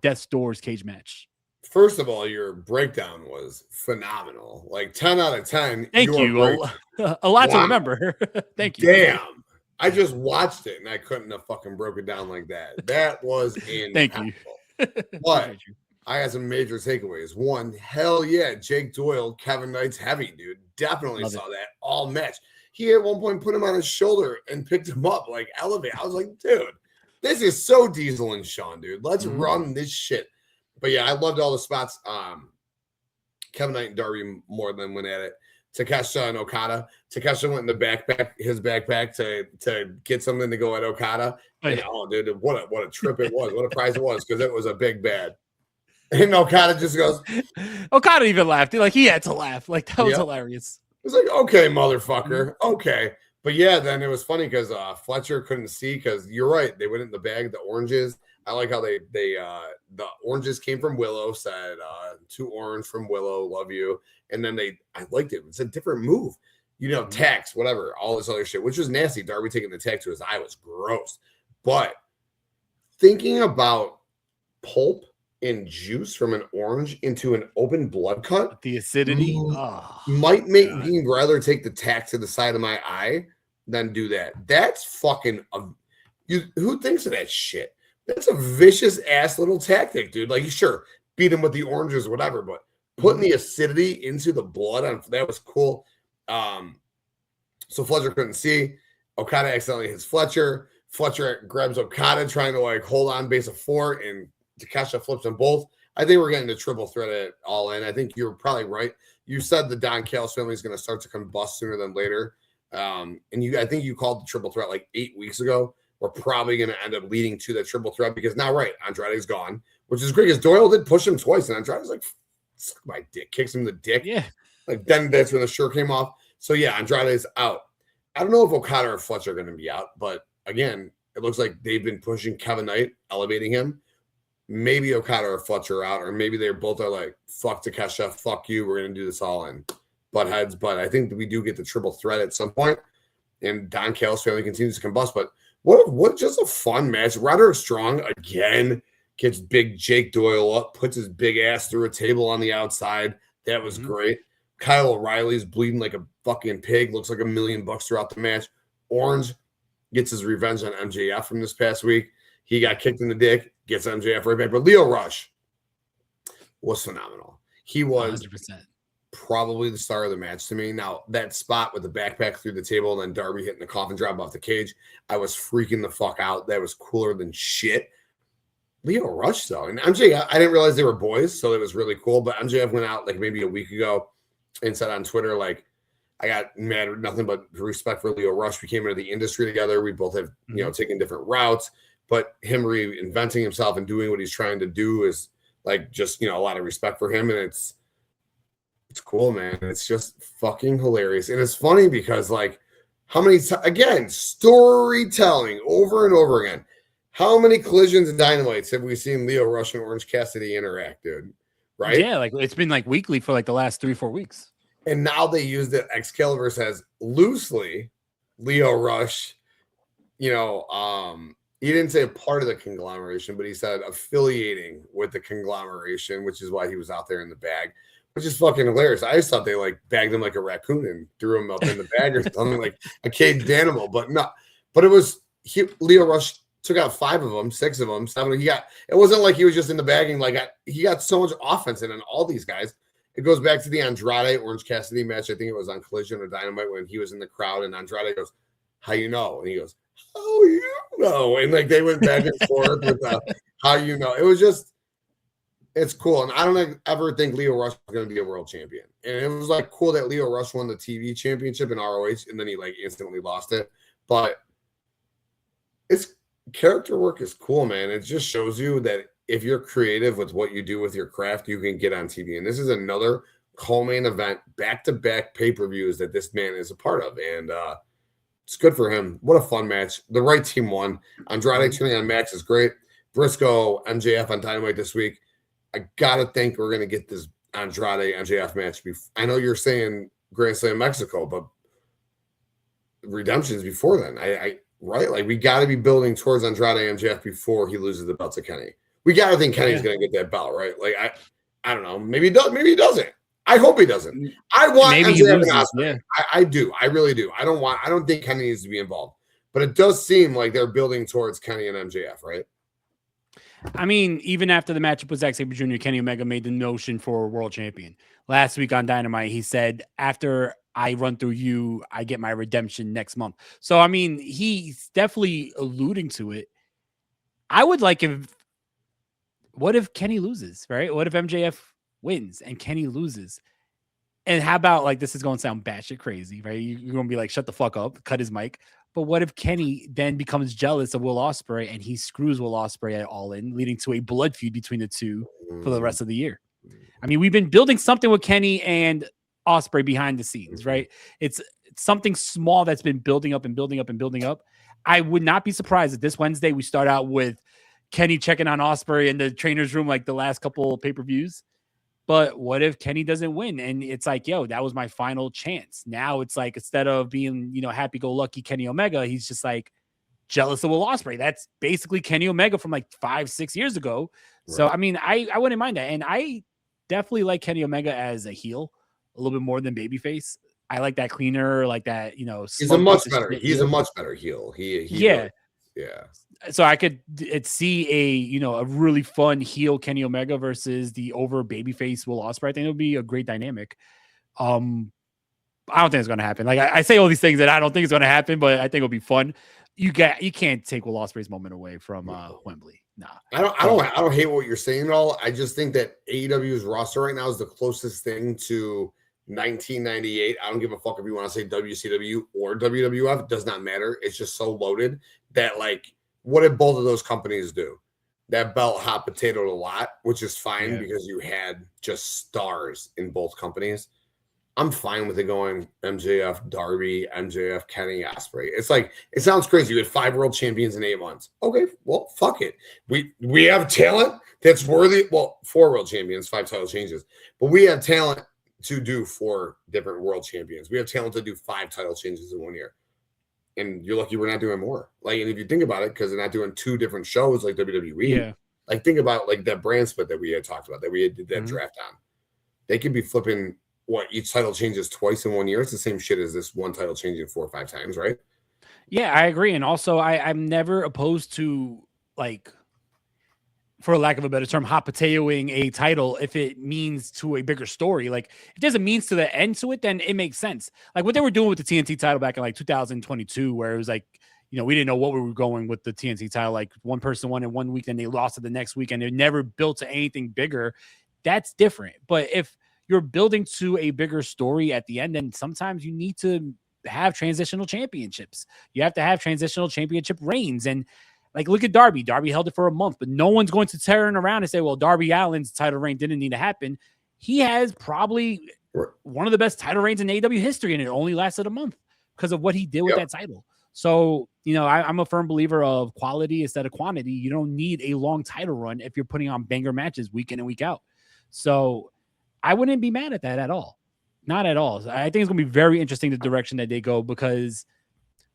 [SPEAKER 1] Death's Doors cage match?
[SPEAKER 3] First of all, your breakdown was phenomenal. Like 10 out of 10.
[SPEAKER 1] Thank you. A lot to remember. Thank you.
[SPEAKER 3] Damn. I just watched it and I couldn't have fucking broke it down like that. That was
[SPEAKER 1] Thank you.
[SPEAKER 3] But I had some major takeaways. One, hell yeah, Jake Doyle, Kevin Knight's heavy, dude. Definitely saw that all match. He at one point put him on his shoulder and picked him up, like elevate. I was like, dude, this is so Diesel and Sean, dude. Let's run this shit. But yeah, I loved all the spots. Kevin Knight and Darby more than went at it. Takeshita and Okada. Takeshita went in his backpack to get something to go at Okada. And, dude, what a trip it was. What a prize it was because it was a big bad. And Okada just goes.
[SPEAKER 1] Okada even laughed. He had to laugh. Like that was hilarious.
[SPEAKER 3] It was like, okay, motherfucker. Okay. But yeah, then it was funny because Fletcher couldn't see because you're right. They went in the bag, the oranges. I like how they the oranges came from Willow, said 2 orange from Willow, love you. And then I liked it. It's a different move. Tax, whatever, all this other shit, which was nasty. Darby taking the tax to his eye was gross. But thinking about pulp and juice from an orange into an open blood cut,
[SPEAKER 1] the acidity
[SPEAKER 3] might make me rather take the tack to the side of my eye than do that. That's fucking who thinks of that shit? That's a vicious ass little tactic, dude. Like, sure, beat him with the oranges, whatever, but putting the acidity into the blood that was cool. So Fletcher couldn't see. Okada accidentally hits Fletcher. Fletcher grabs Okada, trying to hold on base of 4, and Takeshita flips them both. I think we're getting the triple threat at All In. I think you're probably right. You said the Don Callis family is going to start to combust sooner than later. And I think you called the triple threat like 8 weeks ago. We're probably going to end up leading to the triple threat because now, Andrade's gone, which is great because Doyle did push him twice, and Andrade's like, suck my dick, kicks him in the dick.
[SPEAKER 1] Yeah.
[SPEAKER 3] Like, then that's when the shirt came off. So, yeah, Andrade's out. I don't know if Okada or Fletcher are going to be out, but again, it looks like they've been pushing Kevin Knight, elevating him. Maybe Okada or Fletcher are out, or maybe they both are like, fuck Takeshita, fuck you, we're going to do this All In. butt heads, but I think we do get the triple threat at some point, and Don Callis' family continues to combust. But what just a fun match. Roderick Strong again gets big Jake Doyle up, puts his big ass through a table on the outside. That was great. Kyle O'Reilly's bleeding like a fucking pig, looks like $1 million throughout the match. Orange gets his revenge on MJF from this past week. He got kicked in the dick, gets MJF right back. But Lio Rush was phenomenal. He was
[SPEAKER 1] 100%.
[SPEAKER 3] Probably the star of the match to me. Now, that spot with the backpack through the table and then Darby hitting the coffin drop off the cage, I was freaking the fuck out. That was cooler than shit. Lio Rush, though. And MJF, I didn't realize they were boys, so it was really cool. But MJF went out like maybe a week ago and said on Twitter, like, I got mad at nothing but respect for Lio Rush. We came into the industry together. We both have, taken different routes. But him reinventing himself and doing what he's trying to do is like just, a lot of respect for him. And it's cool, man. It's just fucking hilarious. And it's funny because like how many again, storytelling over and over again. How many collisions and dynamites have we seen Lio Rush and Orange Cassidy interact, dude? Right?
[SPEAKER 1] Yeah, like it's been like weekly for like the last 3-4 weeks.
[SPEAKER 3] And now they use that Excalibur says loosely Lio Rush, he didn't say a part of the conglomeration, but he said affiliating with the conglomeration, which is why he was out there in the bag, which is fucking hilarious. I just thought they like bagged him like a raccoon and threw him up in the bag or something like a caged animal, but no. But it was Lio Rush took out 5 of them, 6 of them, 7. It wasn't like he was just in the bagging. Like he got so much offense in on all these guys. It goes back to the Andrade Orange Cassidy match. I think it was on Collision or Dynamite when he was in the crowd and Andrade goes, "How you know?" And he goes, "How you know?" And like they went back and forth with how you know. It was just, it's cool. And I don't ever think Lio Rush was going to be a world champion. And it was like cool that Lio Rush won the TV championship in ROH and then he like instantly lost it. But it's character work is cool, man. It just shows you that if you're creative with what you do with your craft, you can get on TV. And this is another co-main event, back-to-back pay-per-views that this man is a part of. And it's good for him. What a fun match. The right team won. Andrade turning on Max is great. Briscoe, MJF on Dynamite this week. I got to think we're going to get this Andrade MJF match. I know you're saying Grand Slam Mexico, but Redemption's before then. Right? Like, we got to be building towards Andrade MJF before he loses the belt to Kenny. We got to think Kenny's going to get that belt, right? Like, I don't know. Maybe he does. Maybe he doesn't. I hope he doesn't. I want MJF and Ospreay. I do. I really do. I don't think Kenny needs to be involved. But it does seem like they're building towards Kenny and MJF, right?
[SPEAKER 1] I mean, even after the matchup with Zack Sabre Jr., Kenny Omega made the notion for a world champion. Last week on Dynamite, he said, after I run through you, I get my redemption next month. So, I mean, he's definitely alluding to it. I would like what if Kenny loses, right? What if MJF wins and Kenny loses? And how about, like, this is going to sound batshit crazy, right? You're going to be like, shut the fuck up, cut his mic. But what if Kenny then becomes jealous of Will Ospreay and he screws Will Ospreay at All In, leading to a blood feud between the two for the rest of the year? I mean, we've been building something with Kenny and Ospreay behind the scenes, right? It's something small that's been building up and building up and building up. I would not be surprised if this Wednesday we start out with Kenny checking on Ospreay in the trainer's room like the last couple of pay-per-views. But what if Kenny doesn't win? And it's like, yo, that was my final chance. Now it's like, instead of being, happy-go-lucky Kenny Omega, he's just like jealous of Will Ospreay. That's basically Kenny Omega from like 5-6 years ago. Right. So, I mean, I wouldn't mind that. And I definitely like Kenny Omega as a heel a little bit more than babyface. I like that cleaner, like that,
[SPEAKER 3] he's a much better heel.
[SPEAKER 1] Yeah. So I could see a really fun heel Kenny Omega versus the over babyface Will Ospreay. I think it would be a great dynamic. I don't think it's going to happen. Like I say all these things that I don't think it's going to happen, but I think it'll be fun. You can't take Will Ospreay's moment away from Wembley. Nah,
[SPEAKER 3] I don't hate what you're saying at all. I just think that AEW's roster right now is the closest thing to 1998. I don't give a fuck if you want to say WCW or WWF. It does not matter. It's just so loaded that, like, what did both of those companies do? That belt hot potatoed a lot, which is fine because you had just stars in both companies. I'm fine with it going MJF, Darby, MJF, Kenny, Ospreay. It's like, it sounds crazy. You had 5 world champions in 8 months. Okay, well, fuck it. We have talent that's worthy. Well, 4 world champions, 5 title changes. But we have talent to do 4 different world champions. We have talent to do 5 title changes in 1 year. And you're lucky we're not doing more. Like, and if you think about it, because they're not doing 2 different shows like WWE, like think about like that brand split that we had talked about, that we had did that draft on. They could be flipping each title changes twice in 1 year. It's the same shit as this one title changing 4 or 5 times, right?
[SPEAKER 1] Yeah, I agree. And also I'm never opposed to, like, for lack of a better term, hot potatoing a title if it means to a bigger story. Like, if there's a means to the end to it, then it makes sense. Like what they were doing with the TNT title back in like 2022, where it was like, you know, we didn't know what we were going with the TNT title. Like one person won in 1 week, then they lost it the next week, and they never built to anything bigger. That's different. But if you're building to a bigger story at the end, then sometimes you need to have transitional championships. You have to have transitional championship reigns. And like, look at Darby. Darby held it for a month, but no one's going to turn around and say, well, Darby Allin's title reign didn't need to happen. He has probably one of the best title reigns in AEW history, and it only lasted a month because of what he did with that title. So, you know, I'm a firm believer of quality instead of quantity. You don't need a long title run if you're putting on banger matches week in and week out. So I wouldn't be mad at that at all. Not at all. I think it's going to be very interesting the direction that they go, because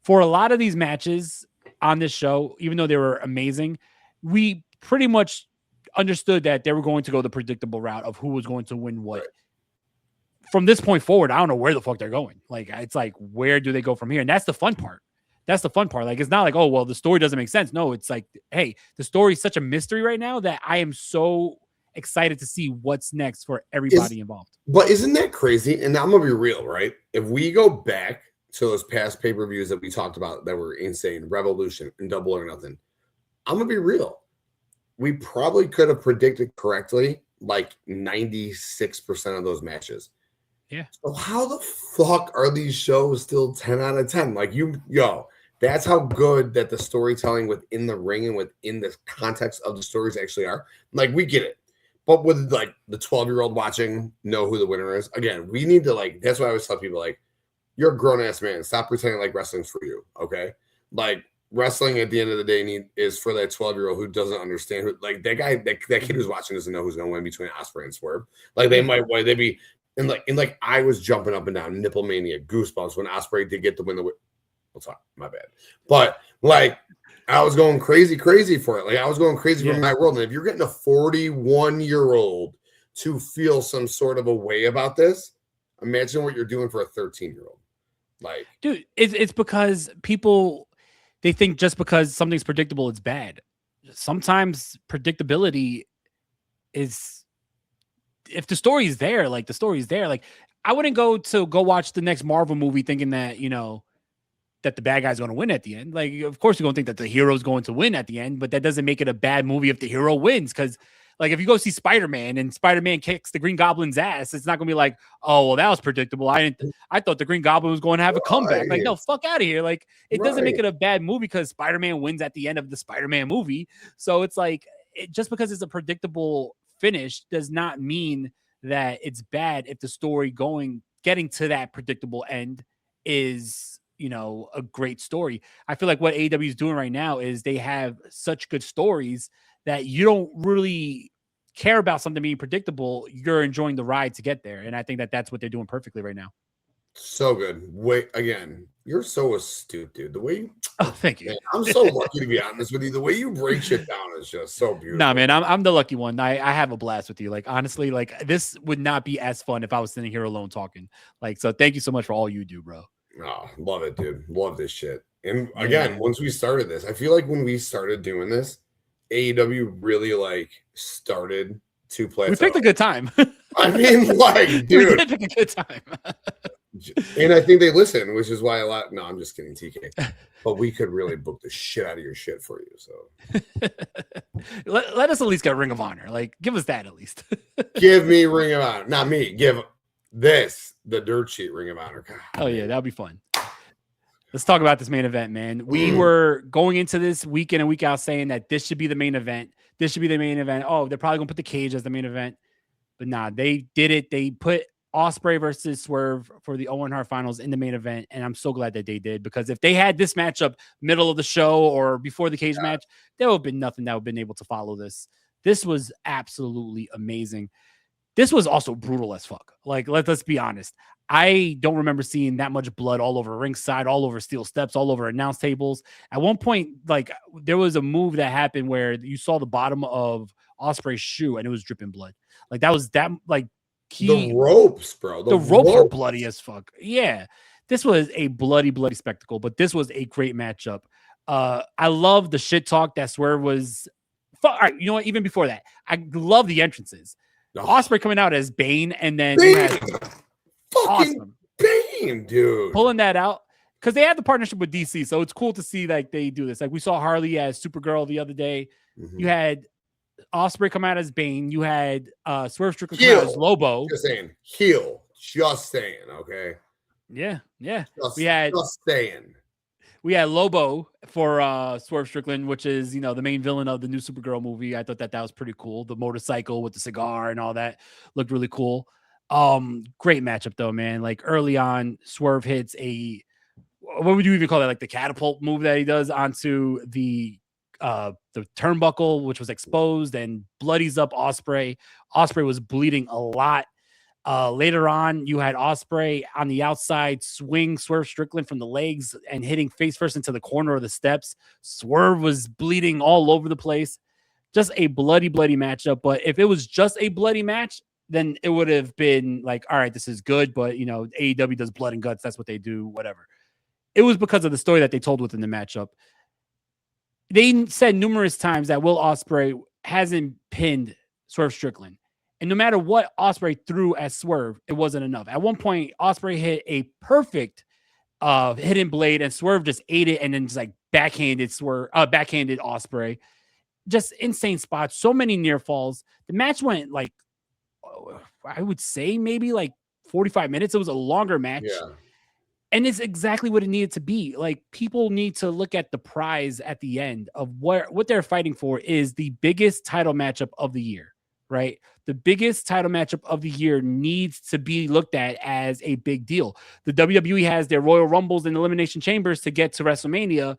[SPEAKER 1] for a lot of these matches on this show, even though they were amazing, we pretty much understood that they were going to go the predictable route of who was going to win what. Right. From this point forward, I don't know where the fuck they're going. Like, it's like, where do they go from here? And that's the fun part. That's the fun part. Like, it's not like, oh, well, the story doesn't make sense. No, it's like, hey, the story is such a mystery right now that I am so excited to see what's next for everybody involved.
[SPEAKER 3] But isn't that crazy? And I'm going to be real, right? If we go back to those past pay-per-views that we talked about that were insane, Revolution and Double or Nothing, I'm going to be real. We probably could have predicted correctly like 96% of those matches.
[SPEAKER 1] Yeah.
[SPEAKER 3] So how the fuck are these shows still 10 out of 10? Like, that's how good that the storytelling within the ring and within the context of the stories actually are. Like, we get it. But with like the 12-year-old watching, know who the winner is. Again, we need to, like, that's why I always tell people, like, you're a grown-ass man. Stop pretending like wrestling's for you, okay? Like, wrestling at the end of the day is for that 12-year-old who doesn't understand who, like, that guy, that kid who's watching doesn't know who's going to win between Ospreay and Swerve. Like, they'd be, and I was jumping up and down, nipple mania, goosebumps when Ospreay did get to win the. We'll talk. My bad, but like, I was going crazy for it. Like, I was going crazy for my world. And if you're getting a 41-year-old to feel some sort of a way about this, imagine what you're doing for a 13-year-old. Like,
[SPEAKER 1] dude, it's because people, they think just because something's predictable, it's bad. Sometimes predictability is, if the story is there, like the story is there. Like, I wouldn't go watch the next Marvel movie thinking that, you know, that the bad guy's going to win at the end. Like, of course, you're going to think that the hero's going to win at the end, but that doesn't make it a bad movie if the hero wins. Because, like, if you go see Spider-Man and Spider-Man kicks the Green Goblin's ass, it's not going to be like, oh, well, that was predictable. I thought the Green Goblin was going to have a comeback. Like, no, fuck out of here. Like, it doesn't make it a bad movie because Spider-Man wins at the end of the Spider-Man movie. So it's like, just because it's a predictable finish does not mean that it's bad if the story getting to that predictable end is, you know, a great story. I feel like what AEW is doing right now is they have such good stories that you don't really care about something being predictable. You're enjoying the ride to get there. And I think that that's what they're doing perfectly right now.
[SPEAKER 3] So good. Wait, again, you're so astute, dude. The way you,
[SPEAKER 1] thank you.
[SPEAKER 3] Man, I'm so lucky to be honest with you. The way you break shit down is just so beautiful.
[SPEAKER 1] Nah, man, I'm the lucky one. I have a blast with you. Like, honestly, like, this would not be as fun if I was sitting here alone talking. Like, so thank you so much for all you do, bro.
[SPEAKER 3] Oh, love it, dude. Love this shit. And again, once we started this, I feel like when we started doing this, AEW really like started to play.
[SPEAKER 1] We picked a good time.
[SPEAKER 3] I mean, like, dude,
[SPEAKER 1] we did pick a good time.
[SPEAKER 3] And I think they listen, which is why no, I'm just kidding, TK. But we could really book the shit out of your shit for you. So
[SPEAKER 1] let us at least get Ring of Honor. Like, give us that at least.
[SPEAKER 3] Give me Ring of Honor. Not me. Give this the dirt sheet Ring of Honor. God,
[SPEAKER 1] oh, yeah, that'll be fun. Let's talk about this main event, man. We were going into this week in and week out saying that this should be the main event. This should be the main event. Oh, they're probably going to put the cage as the main event. But nah, they did it. They put Ospreay versus Swerve for the Owen Hart finals in the main event. And I'm so glad that they did, because if they had this matchup middle of the show or before the cage match, there would have been nothing that would have been able to follow this. This was absolutely amazing. This was also brutal as fuck. Like, let's be honest. I don't remember seeing that much blood all over ringside, all over steel steps, all over announce tables. At one point, like there was a move that happened where you saw the bottom of Ospreay's shoe and it was dripping blood. Like that was that like
[SPEAKER 3] the ropes, bro.
[SPEAKER 1] The ropes were bloody as fuck. Yeah. This was a bloody spectacle, but this was a great matchup. I love the shit talk that Swerve was. All right, you know what? Even before that, I love the entrances. Ospreay coming out as Bane, and then you had
[SPEAKER 3] awesome Bane, dude,
[SPEAKER 1] pulling that out because they had the partnership with DC, so it's cool to see like they do this. Like we saw Harley as Supergirl the other day. Mm-hmm. You had Ospreay come out as Bane. You had Swerve Strickland come out as Lobo.
[SPEAKER 3] Just saying, heel. Just saying, okay.
[SPEAKER 1] Yeah.
[SPEAKER 3] Just saying.
[SPEAKER 1] We had Lobo for Swerve Strickland, which is, the main villain of the new Supergirl movie. I thought that was pretty cool. The motorcycle with the cigar and all that looked really cool. Great matchup though, man. Like early on, Swerve hits what would you even call that? Like the catapult move that he does onto the turnbuckle, which was exposed and bloodies up Ospreay. Ospreay was bleeding a lot. Later on, you had Ospreay on the outside swing Swerve Strickland from the legs and hitting face first into the corner of the steps. Swerve was bleeding all over the place. Just a bloody matchup. But if it was just a bloody match, then it would have been like, all right, this is good. But, AEW does blood and guts. That's what they do, whatever. It was because of the story that they told within the matchup. They said numerous times that Will Ospreay hasn't pinned Swerve Strickland. And no matter what Ospreay threw at Swerve, it wasn't enough. At one point, Ospreay hit a perfect hidden blade, and Swerve just ate it and then just like backhanded Ospreay. Just insane spots. So many near falls. The match went like, I would say maybe like 45 minutes. It was a longer match.
[SPEAKER 3] Yeah.
[SPEAKER 1] And it's exactly what it needed to be. Like people need to look at the prize at the end of what they're fighting for is the biggest title matchup of the year, right? The biggest title matchup of the year needs to be looked at as a big deal. The WWE has their Royal Rumbles and Elimination Chambers to get to WrestleMania.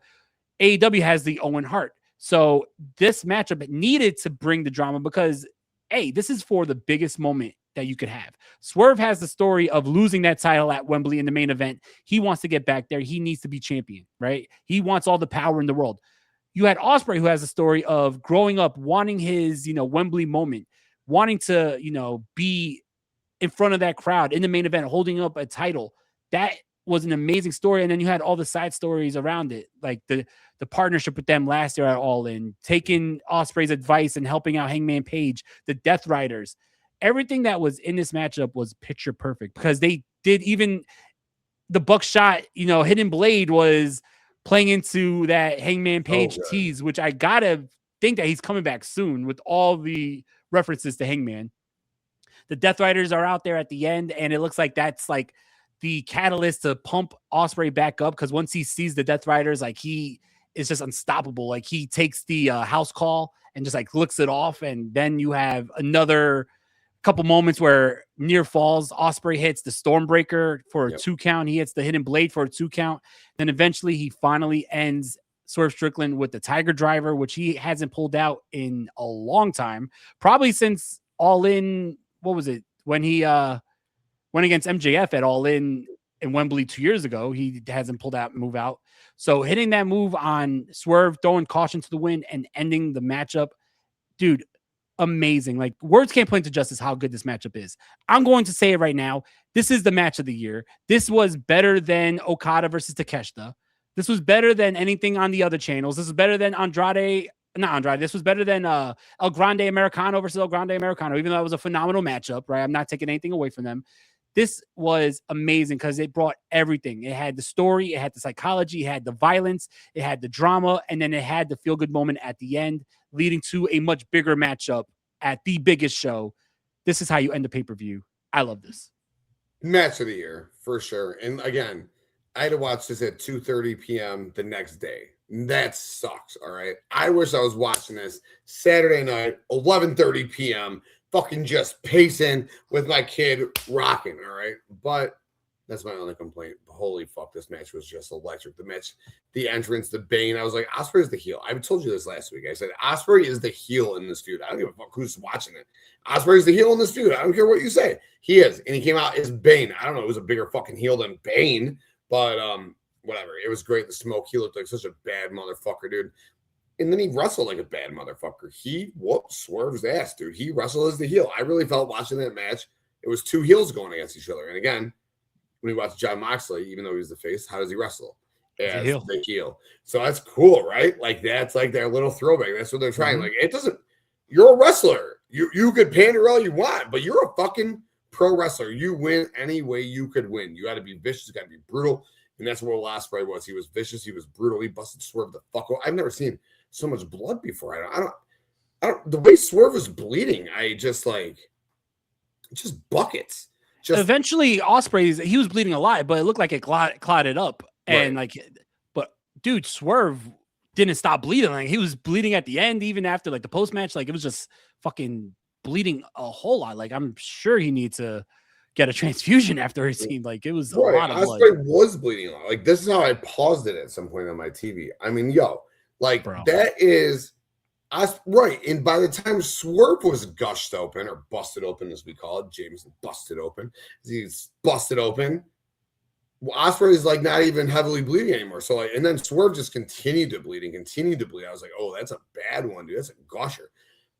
[SPEAKER 1] AEW has the Owen Hart. So this matchup needed to bring the drama because, hey, this is for the biggest moment that you could have. Swerve has the story of losing that title at Wembley in the main event. He wants to get back there. He needs to be champion, right? He wants all the power in the world. You had Ospreay, who has a story of growing up, wanting his, Wembley moment, wanting to, be in front of that crowd in the main event, holding up a title. That was an amazing story. And then you had all the side stories around it, like the partnership with them last year at All In, taking Ospreay's advice and helping out Hangman Page, the Death Riders. Everything that was in this matchup was picture perfect because they did even the buckshot, hidden blade was playing into that Hangman Page tease, which I gotta think that he's coming back soon with all the references to Hangman. The Death Riders are out there at the end, and it looks like that's like the catalyst to pump Ospreay back up because once he sees the Death Riders, like he is just unstoppable. Like he takes the house call and just like looks it off, and then you have another couple moments where near falls. Ospreay hits the Stormbreaker for a 2 count. He hits the hidden blade for a 2 count. Then eventually he finally ends Swerve Strickland with the Tiger Driver, which he hasn't pulled out in a long time, probably since All In. What was it when he went against MJF at All In Wembley 2 years ago? He hasn't pulled that move out. So hitting that move on Swerve, throwing caution to the wind and ending the matchup, dude. Amazing. Like words can't point to justice how good this matchup is. I'm going to say it right now. This is the match of the year. This was better than Okada versus Takeshita. This was better than anything on the other channels. This is better than This was better than El Grande Americano versus El Grande Americano, even though it was a phenomenal matchup, right? I'm not taking anything away from them. This was amazing because it brought everything. It had the story, it had the psychology, it had the violence, it had the drama, and then it had the feel-good moment at the end, leading to a much bigger matchup at the biggest show. This is how you end the pay-per-view. I love this.
[SPEAKER 3] Match of the year, for sure. And again, I had to watch this at 2:30 p.m. the next day. That sucks, all right? I wish I was watching this Saturday night, 11:30 p.m., fucking just pacing with my kid rocking, all right? But That's my only complaint. Holy fuck, this match was just electric. The match, the entrance, the Bane. I was like, Ospreay is the heel. I told you this last week. I said, Ospreay is the heel in this feud. I don't give a fuck who's watching it. Ospreay is the heel in this feud. I don't care what you say. He is. And he came out as Bane. I don't know. It was a bigger fucking heel than Bane. But whatever. It was great. The smoke. He looked like such a bad motherfucker, dude. And then he wrestled like a bad motherfucker. He whooped Swerve's ass, dude. He wrestled as the heel. I really felt watching that match, it was two heels going against each other. And again, when you watch John Moxley, even though he was the face, how does he wrestle? As the heel. So that's cool, right? Like that's like their little throwback. That's what they're trying. Mm-hmm. Like it doesn't. You're a wrestler. You could pander all you want, but you're a fucking pro wrestler. You win any way you could win. You got to be vicious. You got to be brutal. And that's what Ospreay was. He was vicious. He was brutal. He busted Swerve the fuck out. I've never seen so much blood before. I don't. The way Swerve was bleeding, I just buckets.
[SPEAKER 1] Eventually, Ospreay, he was bleeding a lot, but it looked like it clotted up. And but dude, Swerve didn't stop bleeding. Like he was bleeding at the end, even after like the post match. Like it was just fucking bleeding a whole lot. Like I'm sure he needs to get a transfusion after it seemed like it was a lot of blood.
[SPEAKER 3] Ospreay was bleeding a lot. Like this is how I paused it at some point on my TV. I mean, that is. Right, and by the time Swerve was gushed open or busted open, as we call it, James busted open. He's busted open. Ospreay is like not even heavily bleeding anymore. So and then Swerve just continued to bleed. I was like, oh, that's a bad one, dude. That's a gusher.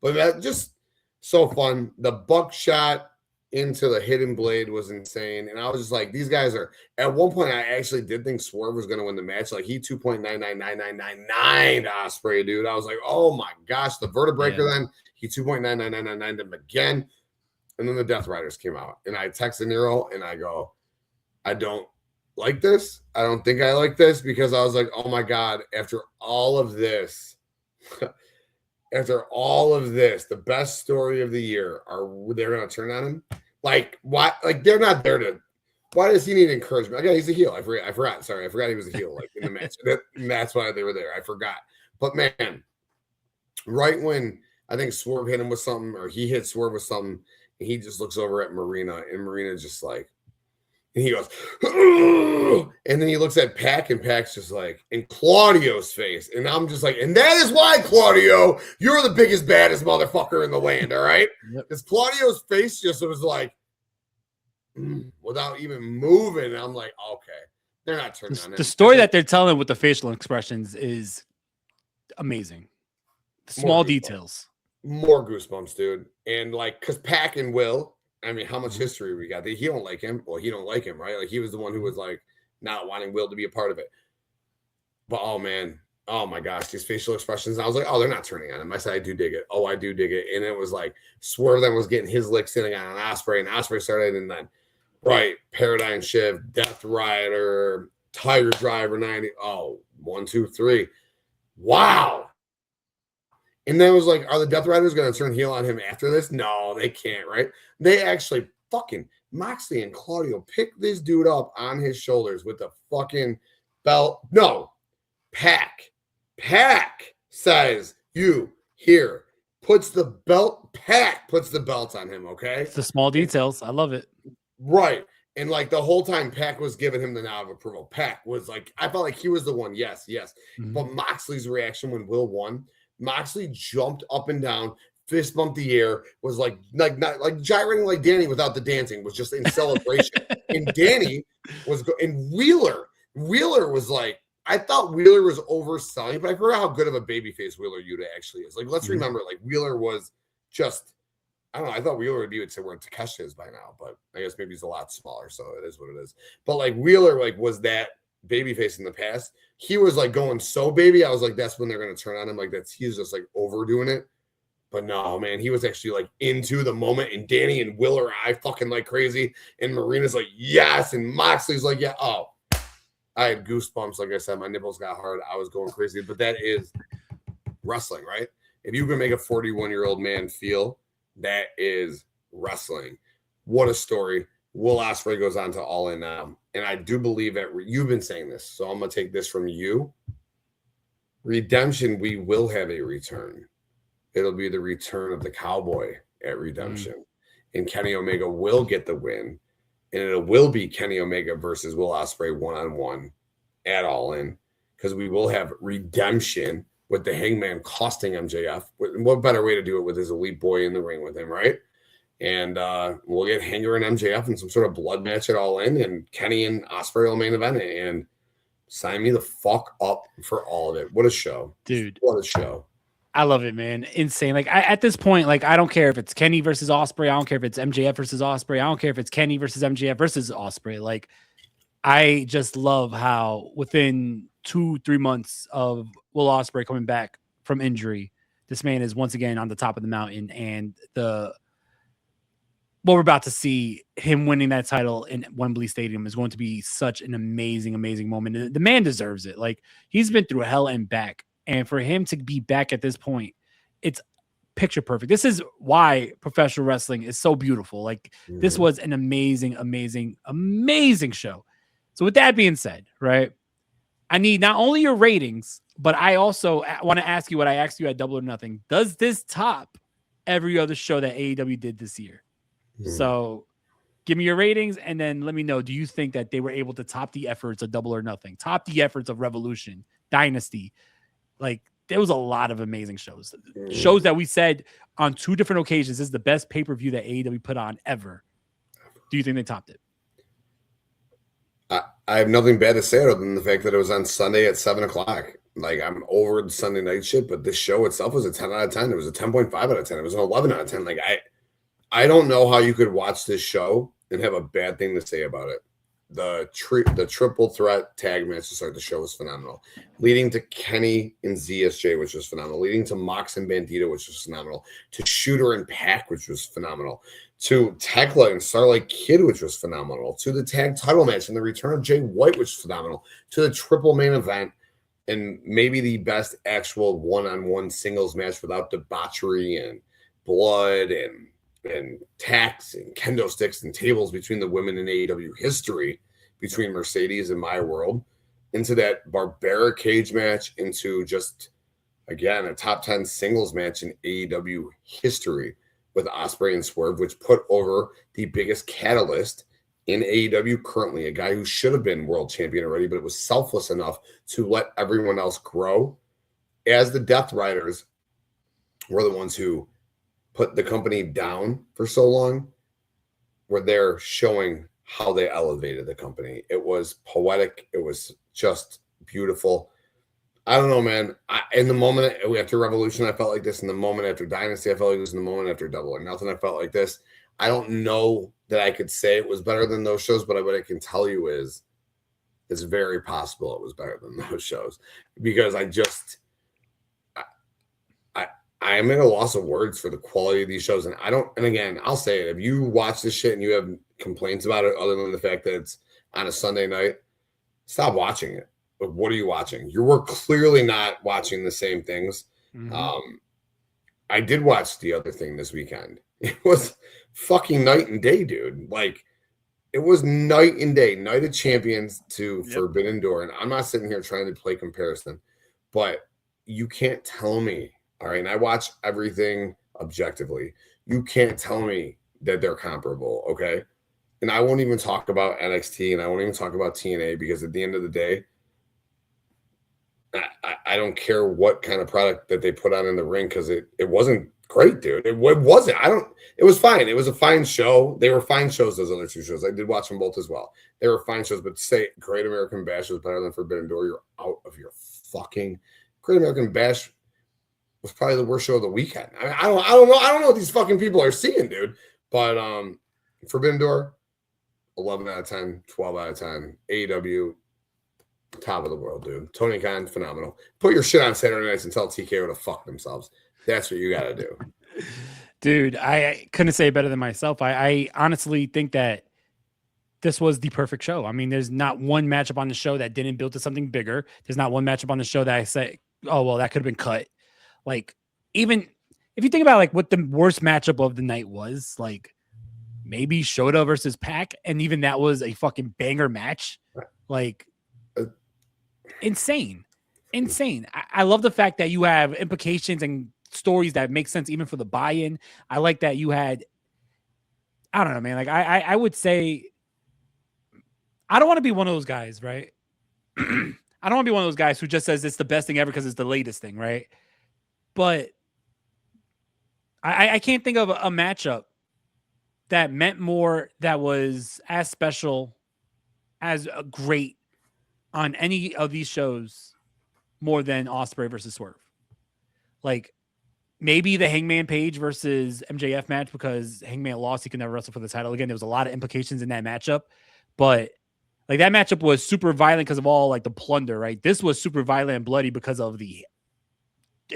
[SPEAKER 3] But that just so fun. The buckshot into the hidden blade was insane. And I was just like, these guys are at one point I actually did think Swerve was going to win the match. Like he 2.999999 to Ospreay, dude. I was like, oh my gosh, the vertebreaker then he 2.99999 them again. And then the Death Riders came out. And I texted Nero and I go, I don't like this. I don't think I like this because I was like, oh my God, after all of this, the best story of the year, they're going to turn on him? Like, why? Like, they're not there to. Why does he need encouragement? Okay, he's a heel. I forgot. Sorry, I forgot he was a heel. Like in the match. That's why they were there. I forgot. But man, right when I think Swerve hit him with something, or he hit Swerve with something, and he just looks over at Marina, and Marina's just like. And he goes, ugh! And then he looks at Pac, and Pac's just like, in Claudio's face. And I'm just like, and that is why, Claudio, you're the biggest, baddest motherfucker in the land, all right? Because Claudio's face just was like, without even moving. And I'm like, okay, they're not turning on him.
[SPEAKER 1] The story that they're telling with the facial expressions is amazing. The small details.
[SPEAKER 3] More goosebumps, dude. And like, because Pac and Will, I mean, how much history we got? He don't like him. Well, he don't like him, right? Like he was the one who was like not wanting Will to be a part of it. But oh man, oh my gosh, these facial expressions. And I was like, oh, they're not turning on him. I said, I do dig it. Oh, I do dig it. And it was like Swerve then was getting his licks in on Ospreay, and Ospreay started, and then Paradigm Shift, Death Rider, Tiger Driver 90. Oh, 1, 2, 3. Wow. And then it was like, are the Death Riders going to turn heel on him after this? No, they can't, right? They actually fucking Moxley and Claudio picked this dude up on his shoulders with the fucking belt. No, Pac says, you here, puts the belt, Pac puts the belt on him, okay?
[SPEAKER 1] It's the small details. I love it.
[SPEAKER 3] Right. And like the whole time Pac was giving him the nod of approval. Pac was like, I felt like he was the one. Yes. Mm-hmm. But Moxley's reaction when Will won, Moxley jumped up and down, fist bumped the air, was like gyrating like Danny without the dancing, was just in celebration. And Danny was and Wheeler was like, I thought Wheeler was overselling, but I forgot how good of a babyface Wheeler Yuta actually is. Like, let's remember, like Wheeler was just, I don't know. I thought Wheeler would be to where Takeshi is by now, but I guess maybe he's a lot smaller, so it is what it is. But like Wheeler, like was that babyface in the past. He was like going so baby. I was like, that's when they're gonna turn on him. Like he's just like overdoing it. But no, man, he was actually like into the moment. And Danny and Will are fucking like crazy. And Marina's like, yes. And Moxley's like, yeah. Oh, I had goosebumps. Like I said, my nipples got hard. I was going crazy. But that is wrestling, right? If you can make a 41-year-old man feel, that is wrestling. What a story. Will Ospreay goes on to All In now. And I do believe that you've been saying this, so I'm going to take this from you. Redemption, we will have a return. It'll be the return of the cowboy at Redemption. And Kenny Omega will get the win. and it will be Kenny Omega versus Will Ospreay 1-on-1 at All In, because we will have redemption with the Hangman costing MJF. What better way to do it with his elite boy in the ring with him, right? And we'll get Hanger and MJF in some sort of blood match at All In, and Kenny and Ospreay will main event it. And sign me the fuck up for all of it. What a show,
[SPEAKER 1] dude!
[SPEAKER 3] What a show!
[SPEAKER 1] I love it, man. Insane. Like at this point, like I don't care if it's Kenny versus Ospreay. I don't care if it's MJF versus Ospreay. I don't care if it's Kenny versus MJF versus Ospreay. Like I just love how within 2-3 months of Will Ospreay coming back from injury, this man is once again on the top of the mountain, and what we're about to see, him winning that title in Wembley Stadium, is going to be such an amazing, amazing moment. The man deserves it. Like he's been through hell and back. And for him to be back at this point, it's picture perfect. This is why professional wrestling is so beautiful. Like this was an amazing, amazing, amazing show. So with that being said, right, I need not only your ratings, but I also want to ask you what I asked you at Double or Nothing. Does this top every other show that AEW did this year? So give me your ratings and then let me know, do you think that they were able to top the efforts of Double or Nothing, top the efforts of Revolution, Dynasty? Like there was a lot of amazing shows. Shows that we said on 2 different occasions this is the best pay-per-view that AEW put on ever. Do you think they topped it?
[SPEAKER 3] I have nothing bad to say other than the fact that it was on Sunday at 7:00. Like I'm over the Sunday night shit, but this show itself was a 10 out of 10. It was a 10.5 out of 10. It was an 11 out of 10. Like I don't know how you could watch this show and have a bad thing to say about it. The triple threat tag match to start the show was phenomenal, leading to Kenny and ZSJ, which was phenomenal, leading to Mox and Bandito, which was phenomenal, to Shooter and Pac, which was phenomenal, to Tekla and Starlight Kid, which was phenomenal, to the tag title match and the return of Jay White, which was phenomenal, to the triple main event, and maybe the best actual one-on-one singles match without debauchery and blood and tacks and kendo sticks and tables between the women in AEW history, between Mercedes and My World, into that barbaric cage match, into just, again, a top 10 singles match in AEW history with Ospreay and Swerve, which put over the biggest catalyst in AEW currently, a guy who should have been world champion already, but it was selfless enough to let everyone else grow. As the Death Riders were the ones who put the company down for so long, where they're showing how they elevated the company. It was poetic. It was just beautiful. I don't know, man. In the moment after Revolution, I felt like this. In the moment after Dynasty, I felt like this. In the moment after Double or Nothing, I felt like this. I don't know that I could say it was better than those shows, but what I can tell you is it's very possible it was better than those shows, because I am at a loss of words for the quality of these shows. And again, I'll say it. If you watch this shit and you have complaints about it, other than the fact that it's on a Sunday night, stop watching it. But what are you watching? You were clearly not watching the same things. I did watch the other thing this weekend. It was fucking night and day, dude. Like it was night and day, Night of Champions to Forbidden Door. And I'm not sitting here trying to play comparison, but you can't tell me. All right, and I watch everything objectively. You can't tell me that they're comparable, okay? And I won't even talk about NXT, and I won't even talk about TNA, because at the end of the day, I don't care what kind of product that they put on in the ring, because it wasn't great, dude. It wasn't. It was fine. It was a fine show. They were fine shows, those other 2 shows. I did watch them both as well. They were fine shows, but to say Great American Bash was better than Forbidden Door, you're out of your fucking... Great American Bash was probably the worst show of the weekend. I mean, I don't know what these fucking people are seeing, dude. But Forbidden Door, 11 out of 10, 12 out of 10. AEW, top of the world, dude. Tony Khan, phenomenal. Put your shit on Saturday nights and tell TKO to fuck themselves. That's what you got to do.
[SPEAKER 1] Dude, I couldn't say it better than myself. I honestly think that this was the perfect show. I mean, there's not one matchup on the show that didn't build to something bigger. There's not one matchup on the show that I say, oh, well, that could have been cut. Like, even if you think about like what the worst matchup of the night was, like maybe Shota versus Pac, and even that was a fucking banger match. Like, insane. I love the fact that you have implications and stories that make sense even for the buy-in. I like that you had, I don't know, man. Like I would say I don't want to be one of those guys, right? I don't want to be one of those guys who just says it's the best thing ever because it's the latest thing, right? But I can't think of a matchup that meant more, that was as special, as great on any of these shows more than Ospreay versus Swerve. Like, maybe the Hangman Page versus MJF match, because Hangman lost, he could never wrestle for the title again. There was a lot of implications in that matchup, but like that matchup was super violent because of all like the plunder, right? This was super violent and bloody because of it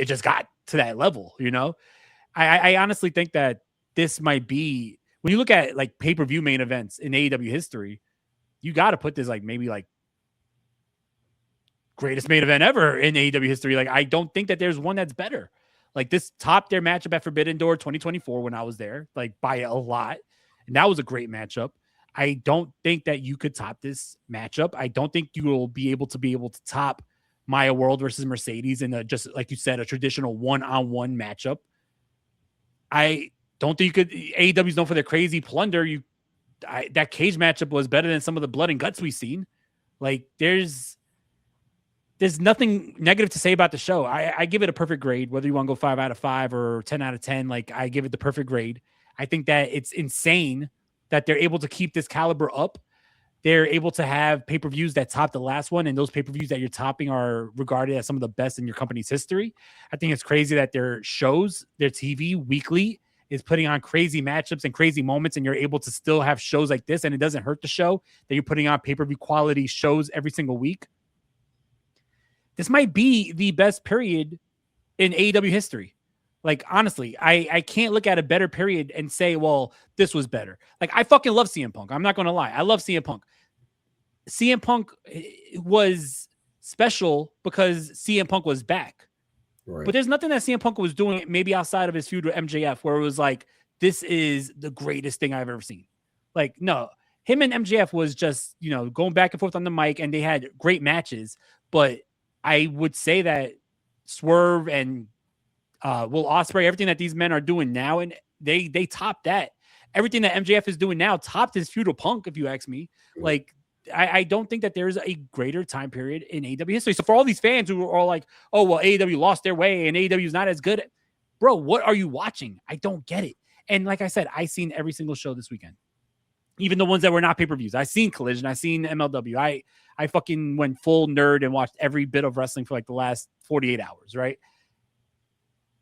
[SPEAKER 1] just got to that level, you know? I honestly think that this might be, when you look at like pay-per-view main events in AEW history, you got to put this like maybe like greatest main event ever in AEW history. Like, I don't think that there's one that's better. Like, this topped their matchup at Forbidden Door 2024 when I was there, like by a lot. And that was a great matchup. I don't think that you could top this matchup. I don't think you will be able to top Maya World versus Mercedes in a, just like you said, a traditional one-on-one matchup. I don't think you could. AEW's known for their crazy plunder. That cage matchup was better than some of the blood and guts we've seen. Like, there's nothing negative to say about the show. I give it a perfect grade, whether you want to go 5 out of 5 or 10 out of 10. Like, I give it the perfect grade. I think that it's insane that they're able to keep this caliber up. They're able to have pay-per-views that top the last one, and those pay-per-views that you're topping are regarded as some of the best in your company's history. I think it's crazy that their shows, their TV weekly, is putting on crazy matchups and crazy moments, and you're able to still have shows like this, and it doesn't hurt the show that you're putting on pay-per-view quality shows every single week. This might be the best period in AEW history. Like, honestly, I can't look at a better period and say, well, this was better. Like, I fucking love CM Punk. I'm not going to lie. I love CM Punk. CM Punk was special because CM Punk was back. Right. But there's nothing that CM Punk was doing maybe outside of his feud with MJF where it was like, this is the greatest thing I've ever seen. Like, no, him and MJF was just, you know, going back and forth on the mic, and they had great matches. But I would say that Swerve and Will Ospreay, everything that these men are doing now, and they top that. Everything that MJF is doing now topped his feud with Punk, if you ask me. Like, I don't think that there's a greater time period in AEW history. So for all these fans who are like, oh, well, AEW lost their way and AEW is not as good. Bro, what are you watching? I don't get it. And like I said, I seen every single show this weekend. Even the ones that were not pay-per-views. I seen Collision. I seen MLW. I fucking went full nerd and watched every bit of wrestling for like the last 48 hours, right?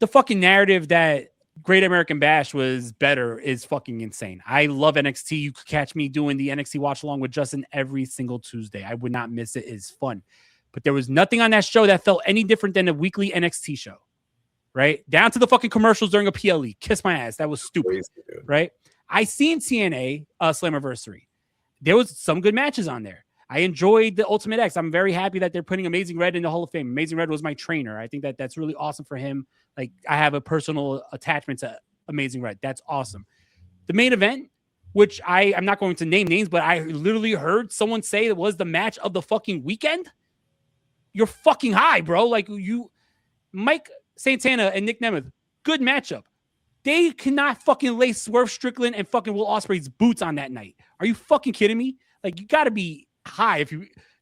[SPEAKER 1] The fucking narrative that Great American Bash was better is fucking insane. I love NXT. You could catch me doing the NXT watch along with Justin every single Tuesday. I would not miss it. It's fun. But there was nothing on that show that felt any different than a weekly NXT show, right? Down to the fucking commercials during a PLE. Kiss my ass. That was stupid, right? I seen TNA Slammiversary. There was some good matches on there. I enjoyed the Ultimate X. I'm very happy that they're putting Amazing Red in the Hall of Fame. Amazing Red was my trainer. I think that that's really awesome for him. Like, I have a personal attachment to Amazing Red. That's awesome. The main event, which I'm not going to name names, but I literally heard someone say it was the match of the fucking weekend. You're fucking high, bro. Like, Mike Santana and Nick Nemeth, good matchup. They cannot fucking lay Swerve Strickland and fucking Will Ospreay's boots on that night. Are you fucking kidding me? Like, you got to be high.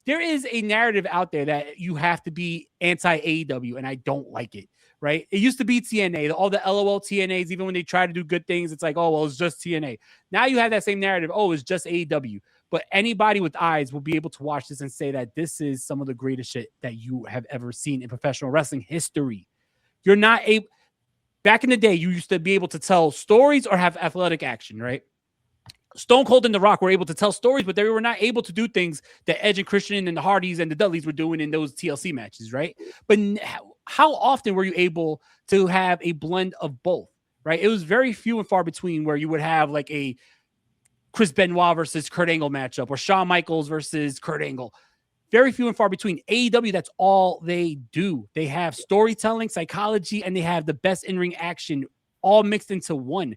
[SPEAKER 1] There is a narrative out there that you have to be anti-AEW, and I don't like it, right? It used to be TNA, all the LOL TNAs, even when they try to do good things, it's like, oh, well, it's just TNA. Now you have that same narrative, oh, it's just AEW. But anybody with eyes will be able to watch this and say that this is some of the greatest shit that you have ever seen in professional wrestling history. You're not able... Back in the day, you used to be able to tell stories or have athletic action, right? Stone Cold and The Rock were able to tell stories, but they were not able to do things that Edge and Christian and the Hardys and the Dudleys were doing in those TLC matches, right? But how often were you able to have a blend of both, right? It was very few and far between where you would have like a Chris Benoit versus Kurt Angle matchup or Shawn Michaels versus Kurt Angle. Very few and far between. AEW, that's all they do. They have storytelling, psychology, and they have the best in-ring action all mixed into one.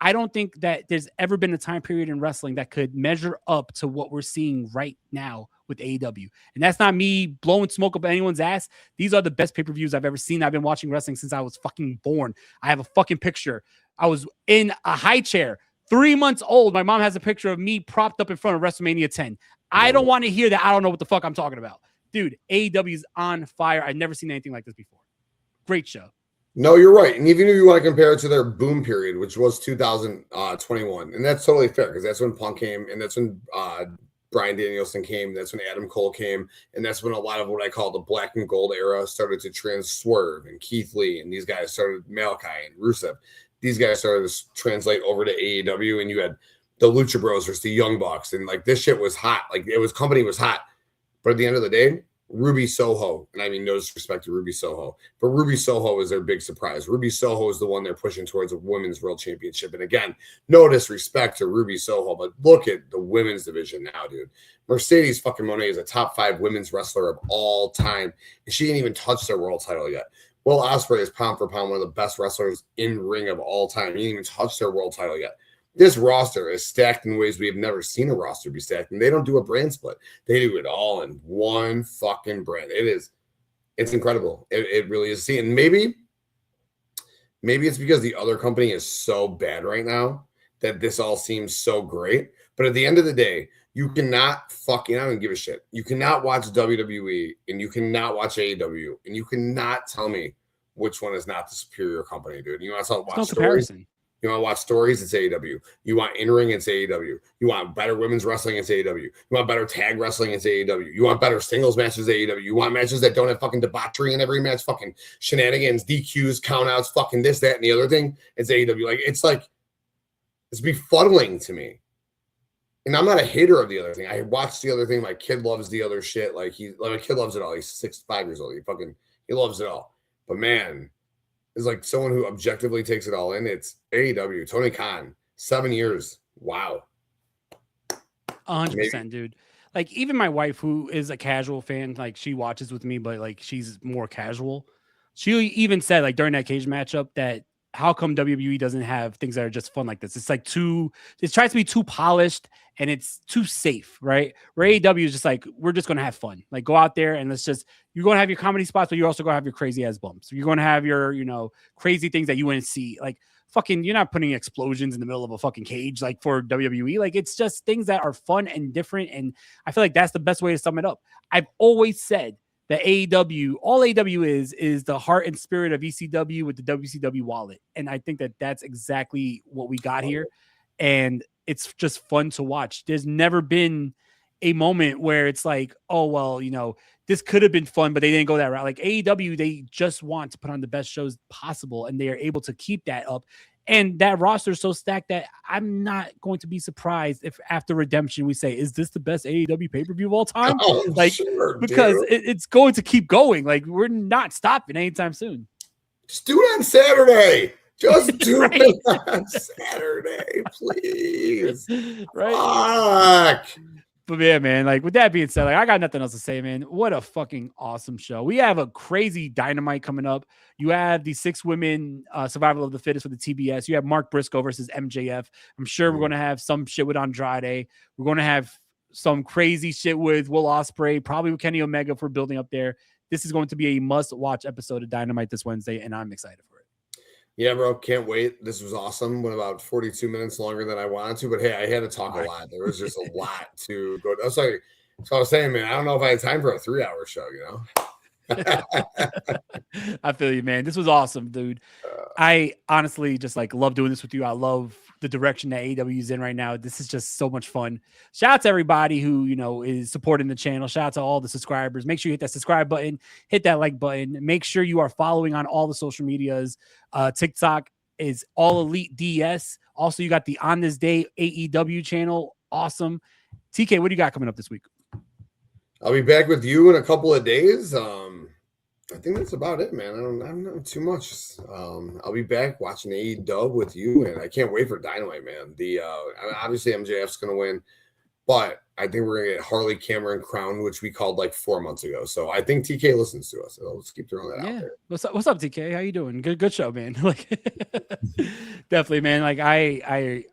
[SPEAKER 1] I don't think that there's ever been a time period in wrestling that could measure up to what we're seeing right now with AEW. And that's not me blowing smoke up anyone's ass. These are the best pay-per-views I've ever seen. I've been watching wrestling since I was fucking born. I have a fucking picture. I was in a high chair, 3 months old. My mom has a picture of me propped up in front of WrestleMania 10. I don't want to hear that. I don't know what the fuck I'm talking about. Dude, AEW is on fire. I've never seen anything like this before. Great show.
[SPEAKER 3] No, you're right. And even if you want to compare it to their boom period, which was 2021, and that's totally fair because that's when Punk came, and that's when Bryan Danielson came, that's when Adam Cole came, and that's when a lot of what I call the black and gold era started to Swerve and Keith Lee, and these guys started, Malachi and Rusev. These guys started to translate over to AEW, and you had the Lucha Bros versus the Young Bucks, and like this shit was hot. Like company was hot. But at the end of the day, Ruby Soho, and I mean no disrespect to Ruby Soho, but Ruby Soho is their big surprise. Ruby Soho is the one they're pushing towards a women's world championship. And again, no disrespect to Ruby Soho, but look at the women's division now, dude. Mercedes fucking Moné is a top 5 women's wrestler of all time, and she didn't even touch their world title yet. Will Ospreay is pound for pound one of the best wrestlers in ring of all time. He didn't even touch their world title yet. This roster is stacked in ways we have never seen a roster be stacked, and they don't do a brand split. They do it all in one fucking brand. It's incredible. It really is. See, and maybe it's because the other company is so bad right now that this all seems so great. But at the end of the day, you cannot fucking, I don't give a shit. You cannot watch WWE and you cannot watch AEW and you cannot tell me which one is not the superior company, dude. You want to watch stories? Comparison. You want to watch stories? It's AEW. You want in-ring? It's AEW. You want better women's wrestling? It's AEW. You want better tag wrestling? It's AEW. You want better singles matches? AEW. You want matches that don't have fucking debauchery in every match? Fucking shenanigans, DQs, countouts, fucking this, that, and the other thing? It's AEW. It's befuddling to me. And I'm not a hater of the other thing. I watched the other thing. My kid loves the other shit. My kid loves it all. He's 5 years old. He loves it all. But man, is like someone who objectively takes it all in. It's AEW. Tony Khan, 7 years. Wow.
[SPEAKER 1] 100%, dude. Like even my wife, who is a casual fan, like she watches with me, but like she's more casual. She even said like during that cage matchup that how come WWE doesn't have things that are just fun like this? It's like it tries to be too polished and it's too safe, right? Where AEW is just like, we're just going to have fun. Like go out there and you're going to have your comedy spots, but you're also going to have your crazy ass bumps. You're going to have your, crazy things that you wouldn't see. Like fucking, you're not putting explosions in the middle of a fucking cage, like for WWE. Like it's just things that are fun and different. And I feel like that's the best way to sum it up. I've always said that AEW, all AEW is the heart and spirit of ECW with the WCW wallet. And I think that that's exactly what we got here. And it's just fun to watch. There's never been a moment where it's like, oh, well, this could have been fun, but they didn't go that route. Like AEW, they just want to put on the best shows possible, and they are able to keep that up. And that roster is so stacked that I'm not going to be surprised if after Redemption we say, is this the best AEW pay-per-view of all time? Because it's going to keep going. Like we're not stopping anytime soon.
[SPEAKER 3] Just do it on Saturday. Just do it on Saturday, please.
[SPEAKER 1] Right. Fuck. But yeah, man, like with that being said, like I got nothing else to say, man. What a fucking awesome show. We have a crazy Dynamite coming up. You have the 6 women survival of the fittest with the TBS. You have Mark Briscoe versus MJF. I'm sure we're going to have some shit with Andrade. We're going to have some crazy shit with Will Ospreay, probably with Kenny Omega for building up there. This is going to be a must-watch episode of Dynamite this Wednesday, and I'm excited for it.
[SPEAKER 3] Yeah, bro, can't wait. This was awesome. Went about 42 minutes longer than I wanted to, but hey, I had to talk a lot. There was just a lot to go. So I was saying, man, I don't know if I had time for a 3-hour show,
[SPEAKER 1] I feel you, man. This was awesome, dude. I honestly just like love doing this with you. I love the direction that AEW is in right now. This is just so much fun. Shout out to everybody who, is supporting the channel. Shout out to all the subscribers. Make sure you hit that subscribe button, hit that like button. Make sure you are following on all the social medias. TikTok is All Elite DS. Also, you got the On This Day AEW channel. Awesome. TK, what do you got coming up this week?
[SPEAKER 3] I'll be back with you in a couple of days. I think that's about it, man. I don't know too much. I'll be back watching AEW with you, and I can't wait for Dynamite, man. Obviously MJF's gonna win, but I think we're gonna get Harley Cameron crowned, which we called like 4 months ago. So I think TK listens to us. So let's keep throwing that out there.
[SPEAKER 1] What's up, TK? How you doing? Good show, man. Like definitely, man. Like I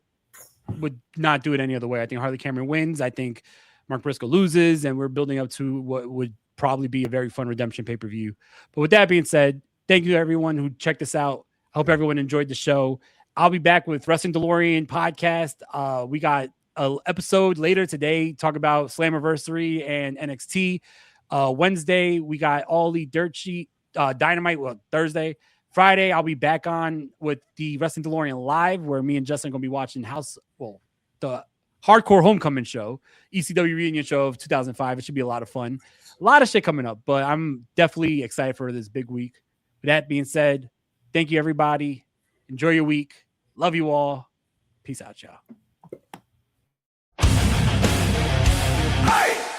[SPEAKER 1] would not do it any other way. I think Harley Cameron wins. I think Mark Briscoe loses, and we're building up to what would probably be a very fun Redemption pay-per-view. But with that being said, thank you to everyone who checked this out. I hope everyone enjoyed the show. I'll be back with Wrestling DeLorean podcast. We got an episode later today, talk about Slammiversary and NXT. Wednesday, we got All Elite Dirt Sheet, Dynamite. Well, Thursday. Friday, I'll be back on with the Wrestling DeLorean Live, where me and Justin are going to be watching the Hardcore Homecoming show, ECW reunion show of 2005. It should be a lot of fun. A lot of shit coming up, but I'm definitely excited for this big week. With that being said, thank you, everybody. Enjoy your week. Love you all. Peace out, y'all.
[SPEAKER 2] Hey!